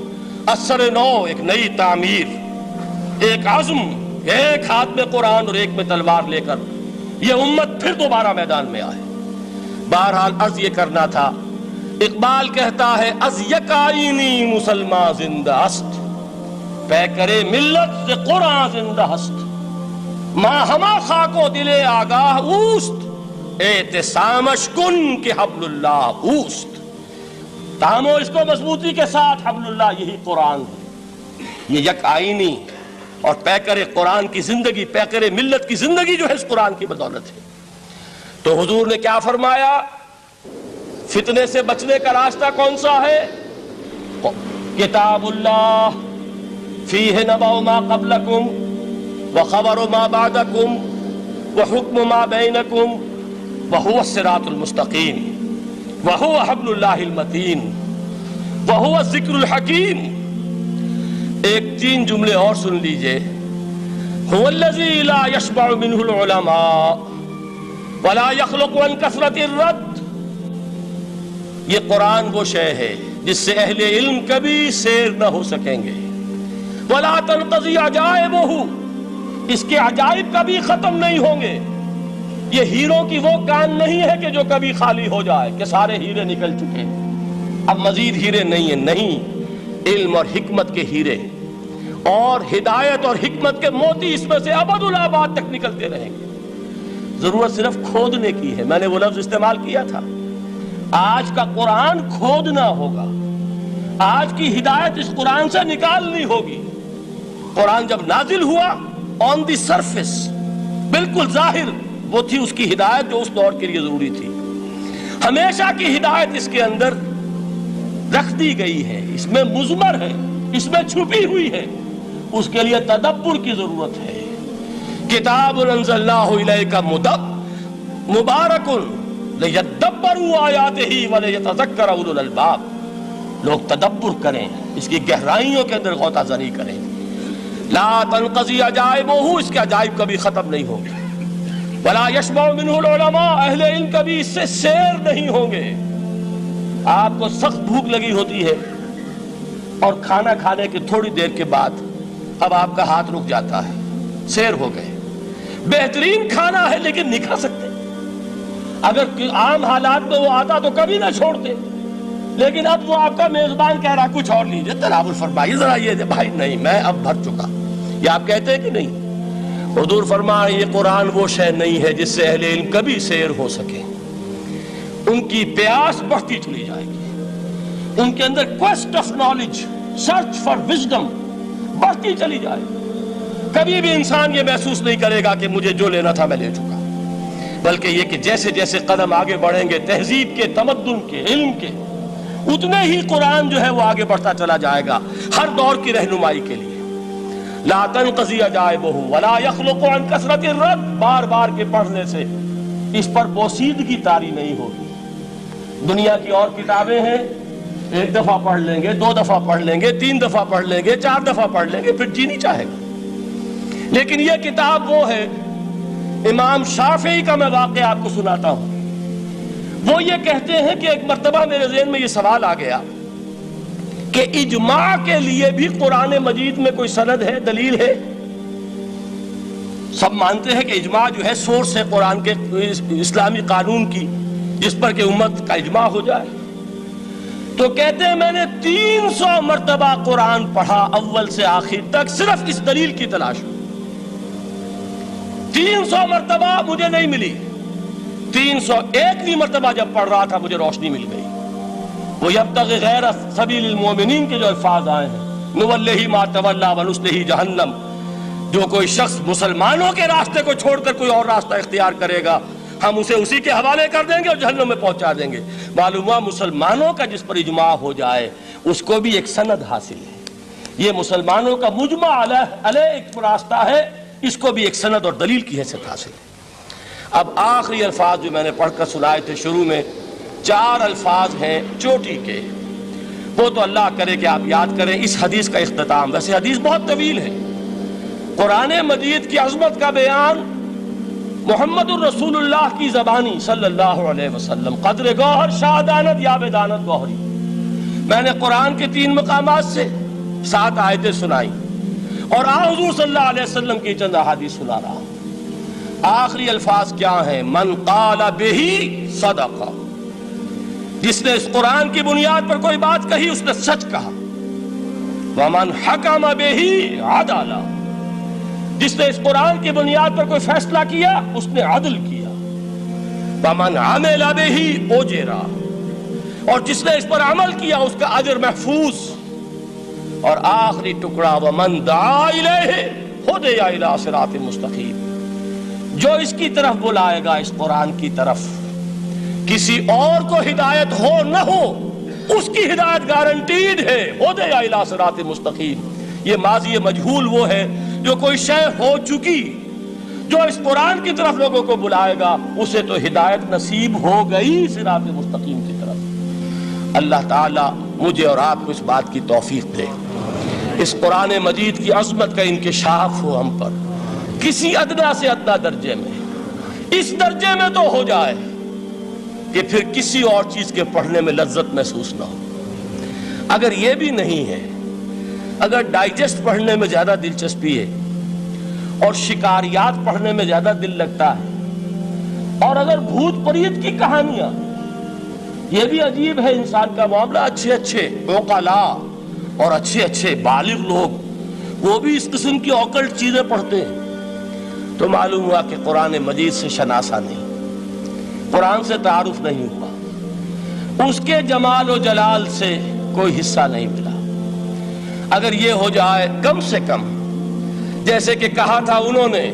اثر نو، ایک نئی تعمیر، ایک عزم، ایک ہاتھ میں قرآن اور ایک میں تلوار لے کر یہ امت پھر دوبارہ میدان میں آئے۔ بہرحال عرض یہ کرنا تھا، اقبال کہتا ہے از یک آئینی مسلمان زندہ است، پے کرے ملت سے قرآن زندہ ہست، ماں ہما خاک و دل آگاہ اوست، اعتصامش کن کہ حبل اللہ اوست۔ تامو اس کو مضبوطی کے ساتھ، حبل اللہ یہی قرآن ہے، یہ یک آئینی اور پیکر قرآن کی زندگی، پیکر ملت کی زندگی جو ہے اس قرآن کی بدولت ہے۔ تو حضور نے کیا فرمایا؟ فتنے سے بچنے کا راستہ کون سا ہے؟ کتاب اللہ فیہ نبأ ما قبلکم وخبر ما بعدکم وحکم ما بینکم وہو الصراط المستقیم وہو حبل اللہ المتین وہو الذکر الحکیم۔ ایک 3 جملے اور سن لیجئے۔ هو الذی لا یشبع منہ العلماء ولا یخلق عن کثرت الرد۔ یہ قرآن وہ شے ہے جس سے اہل علم کبھی سیر نہ ہو سکیں گے، ولا تنقضی عجائبہ، اس کے عجائب کبھی ختم نہیں ہوں گے۔ یہ ہیروں کی وہ کان نہیں ہے کہ جو کبھی خالی ہو جائے کہ سارے ہیرے نکل چکے، اب مزید ہیرے نہیں ہیں، نہیں، علم اور حکمت کے ہیرے اور ہدایت اور حکمت کے موتی اس میں سے ابد الآباد تک نکلتے رہیں گے۔ ضرورت صرف کھودنے کی ہے، میں نے وہ لفظ استعمال کیا تھا۔ آج کا قرآن کھودنا ہوگا، آج کی ہدایت اس قرآن سے نکالنی ہوگی۔ قرآن جب نازل ہوا آن دی سرفیس، بالکل ظاہر وہ تھی اس کی ہدایت جو اس دور کے لیے ضروری تھی۔ ہمیشہ کی ہدایت اس کے اندر رکھ دی گئی ہے، اس میں مضمر ہے، اس میں چھپی ہوئی ہے، اس کے لیے تدبر کی ضرورت ہے۔ کتاب انزلناہ الیک مبارک لیدبروا آیاتہ ولیتذکر اولو الالباب۔ لوگ تدبر کریں، اس کی گہرائیوں کے اندر غوطہ زنی کریں۔ لا تنقضی عجائبہ، اس کے عجائب کبھی ختم نہیں ہوں گے۔ ولا یشبع منہ العلماء، اہل علم کبھی اس سے سیر نہیں ہوں گے۔ آپ کو سخت بھوک لگی ہوتی ہے اور کھانا کھانے کے تھوڑی دیر کے بعد اب آپ کا ہاتھ رک جاتا ہے، سیر ہو گئے، بہترین کھانا ہے لیکن نہیں کھا سکتے۔ اگر عام حالات میں وہ آتا تو کبھی نہ چھوڑتے، لیکن اب وہ آپ کا میزبان کہہ رہا کچھ اور لیجیے، تناول فرمائیے ذرا، یہ بھائی نہیں میں اب بھر چکا، یہ آپ کہتے ہیں کہ نہیں؟ حضور فرمائے یہ قرآن وہ شے نہیں ہے جس سے اہل علم کبھی سیر ہو سکے۔ ان کی پیاس بڑھتی چلی جائے گی، ان کے اندر quest of knowledge, search for wisdom بڑھتی چلی جائے گی۔ کبھی بھی انسان یہ محسوس نہیں کرے گا کہ مجھے جو لینا تھا میں لے چکا، بلکہ یہ کہ جیسے جیسے قدم آگے بڑھیں گے تہذیب کے، تمدن کے، علم کے، اتنے ہی قرآن جو ہے وہ آگے بڑھتا چلا جائے گا ہر دور کی رہنمائی کے لیے۔ لا تنقضی عجائبہ ولا یخلق عن کثرت الرد، بار بار کے پڑھنے سے اس پر بوسیدگی طاری نہیں ہوگی۔ دنیا کی اور کتابیں ہیں، 1 دفعہ پڑھ لیں گے، 2 دفعہ پڑھ لیں گے، 3 دفعہ پڑھ لیں گے، 4 دفعہ پڑھ لیں گے، پھر جی نہیں چاہے گا۔ لیکن یہ کتاب وہ ہے، امام شافعی کا میں واقعہ آپ کو سناتا ہوں۔ وہ یہ کہتے ہیں کہ ایک مرتبہ میرے ذہن میں یہ سوال آ گیا کہ اجماع کے لیے بھی قرآن مجید میں کوئی سند ہے، دلیل ہے؟ سب مانتے ہیں کہ اجماع جو ہے سورس ہے قرآن کے اسلامی قانون کی، جس پر کہ امت کا اجماع ہو جائے۔ تو کہتے ہیں میں نے 300 مرتبہ قرآن پڑھا اول سے آخر تک، صرف اس دلیل کی تلاش میں۔ 300 مرتبہ مجھے نہیں ملی، 301ویں مرتبہ جب پڑھ رہا تھا مجھے روشنی مل گئی۔ وہ یبتغی غیر سبیل المومنین کے جو الفاظ آئے ہیں، نولہ ما تولی ونصلہ جہنم، جو کوئی شخص مسلمانوں کے راستے کو چھوڑ کر کوئی اور راستہ اختیار کرے گا ہم اسے اسی کے حوالے کر دیں گے اور جہنم میں پہنچا دیں گے. معلوم ہوا مسلمانوں کا جس پر اجماع ہو جائے اس کو بھی ایک سند حاصل ہے. یہ مسلمانوں کا مجمع علیہ ایک راستہ ہے، اس کو بھی ایک سند اور دلیل کی حیثیت حاصل ہے. اب آخری الفاظ جو میں نے پڑھ کر سنائے تھے شروع میں، 4 الفاظ ہیں چوٹی کے، وہ تو اللہ کرے کہ آپ یاد کریں. اس حدیث کا اختتام، ویسے حدیث بہت طویل ہے، قرآن مجید کی عظمت کا بیان محمد الرسول اللہ کی زبانی صلی اللہ علیہ وسلم، قدر گوہر شاہ دانت یا بدانت گوہری. میں نے قرآن کے 3 مقامات سے 7 آیتیں سنائی اور حضور صلی اللہ علیہ وسلم کی چند احادیث سنا رہا ہوں. آخری الفاظ کیا ہیں؟ من قال بہ صدق، جس نے اس قرآن کی بنیاد پر کوئی بات کہی اس نے سچ کہا. ومن حکم بہ عدل، جس نے اس قرآن کی بنیاد پر کوئی فیصلہ کیا اس نے عدل کیا. ومن عمل بہ اجر، اور جس نے اس پر عمل کیا اس کا اجر محفوظ. اور آخری ٹکڑا ومن دعا الیہ ہدی الی صراط مستقیم، جو اس کی طرف بلائے گا، اس قرآن کی طرف، کسی اور کو ہدایت ہو نہ ہو اس کی ہدایت گارنٹیڈ ہے. ہدی الی صراط مستقیم، یہ ماضی مجہول وہ ہے جو کوئی شے ہو چکی، جو اس قرآن کی طرف لوگوں کو بلائے گا اسے تو ہدایت نصیب ہو گئی صراط مستقیم کی طرف. اللہ تعالیٰ مجھے اور آپ کو اس بات کی توفیق دے، اس قرآن مجید کی عظمت کا انکشاف ہو ہم پر کسی ادنا سے ادنا درجے میں، اس درجے میں تو ہو جائے کہ پھر کسی اور چیز کے پڑھنے میں لذت محسوس نہ ہو. اگر یہ بھی نہیں ہے، اگر ڈائجسٹ پڑھنے میں زیادہ دلچسپی ہے اور شکاریات پڑھنے میں زیادہ دل لگتا ہے، اور اگر بھوت پریت کی کہانیاں، یہ بھی عجیب ہے انسان کا معاملہ، اچھے اچھے عقلاء اور اچھے اچھے بالغ لوگ وہ بھی اس قسم کی اوکلٹ چیزیں پڑھتے ہیں، تو معلوم ہوا کہ قرآن مجید سے شناسہ نہیں، قرآن سے تعارف نہیں ہوا، اس کے جمال و جلال سے کوئی حصہ نہیں ملا. اگر یہ ہو جائے کم سے کم، جیسے کہ کہا تھا انہوں نے،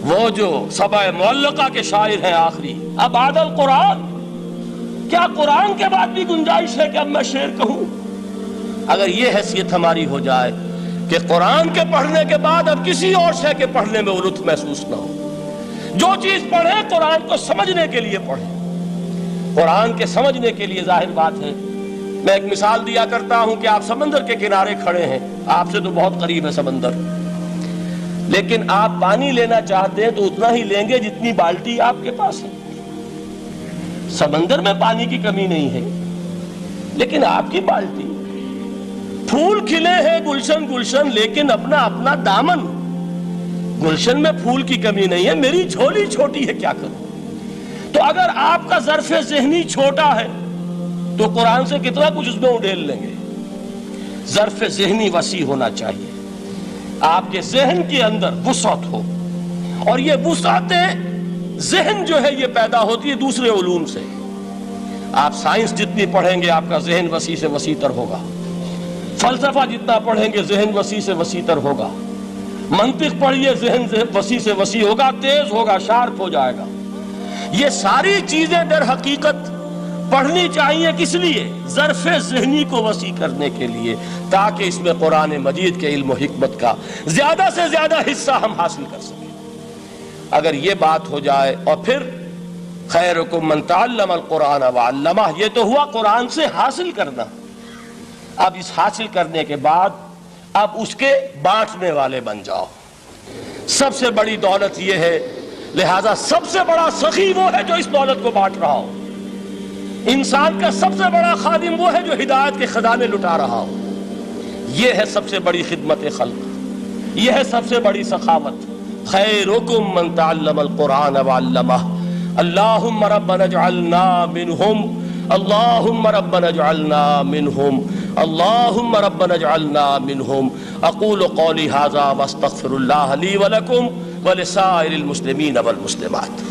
وہ جو سبع معلقہ کے شاعر ہیں آخری، اب بعد القرآن، کیا قرآن کے بعد بھی گنجائش ہے کہ اب میں شعر کہوں؟ اگر یہ حیثیت ہماری ہو جائے کہ قرآن کے پڑھنے کے بعد اب کسی اور شے کے پڑھنے میں لطف محسوس نہ ہو، جو چیز پڑھیں قرآن کو سمجھنے کے لیے پڑھیں، قرآن کے سمجھنے کے لیے. ظاہر بات ہے، میں ایک مثال دیا کرتا ہوں کہ آپ سمندر کے کنارے کھڑے ہیں، آپ سے تو بہت قریب ہے سمندر، لیکن آپ پانی لینا چاہتے ہیں تو اتنا ہی لیں گے جتنی بالٹی آپ کے پاس ہے. سمندر میں پانی کی کمی نہیں ہے، لیکن آپ کی بالٹی، پھول کھلے ہیں گلشن گلشن، لیکن اپنا اپنا دامن، گلشن میں پھول کی کمی نہیں ہے، میری جھولی چھوٹی ہے، کیا کروں؟ تو اگر آپ کا ظرف ذہنی چھوٹا ہے تو قرآن سے کتنا کچھ اس میں اڈیل لیں گے. ظرف ذہنی وسیع ہونا چاہیے، آپ کے ذہن کے اندر وسعت ہو، اور یہ وسعت ذہن جو ہے یہ پیدا ہوتی ہے دوسرے علوم سے. آپ سائنس جتنی پڑھیں گے آپ کا ذہن وسیع سے وسیع تر ہوگا، فلسفہ جتنا پڑھیں گے ذہن وسیع سے وسیع تر ہوگا، منطق پڑھیے ذہن وسیع سے وسیع ہوگا، تیز ہوگا، شارپ ہو جائے گا. یہ ساری چیزیں در حقیقت پڑھنی چاہیے، کس لیے؟ ظرف ذہنی کو وسیع کرنے کے لیے، تاکہ اس میں قرآن مجید کے علم و حکمت کا زیادہ سے زیادہ حصہ ہم حاصل کر سکیں. اگر یہ بات ہو جائے، اور پھر خیرکم من تعلم القرآن وعلمہ، یہ تو ہوا قرآن سے حاصل کرنا. اب اس حاصل کرنے کے بعد اب اس کے بانٹنے والے بن جاؤ. سب سے بڑی دولت یہ ہے، لہذا سب سے بڑا سخی وہ ہے جو اس دولت کو بانٹ رہا ہو. انسان کا سب سے بڑا خادم وہ ہے جو ہدایت کے خزانے لٹا رہا ہو. یہ ہے سب سے بڑی خدمت خلق، یہ ہے سب سے بڑی سخاوت. خیرکم من تعلم القرآن وعلمہ. اللہم ربنا اجعلنا منہم، اللہم ربنا اجعلنا منہم، اللہم ربنا اجعلنا منہم. اقول قولی ھذا واستغفر اللہ لی ولکم ولسائر المسلمین والمسلمات.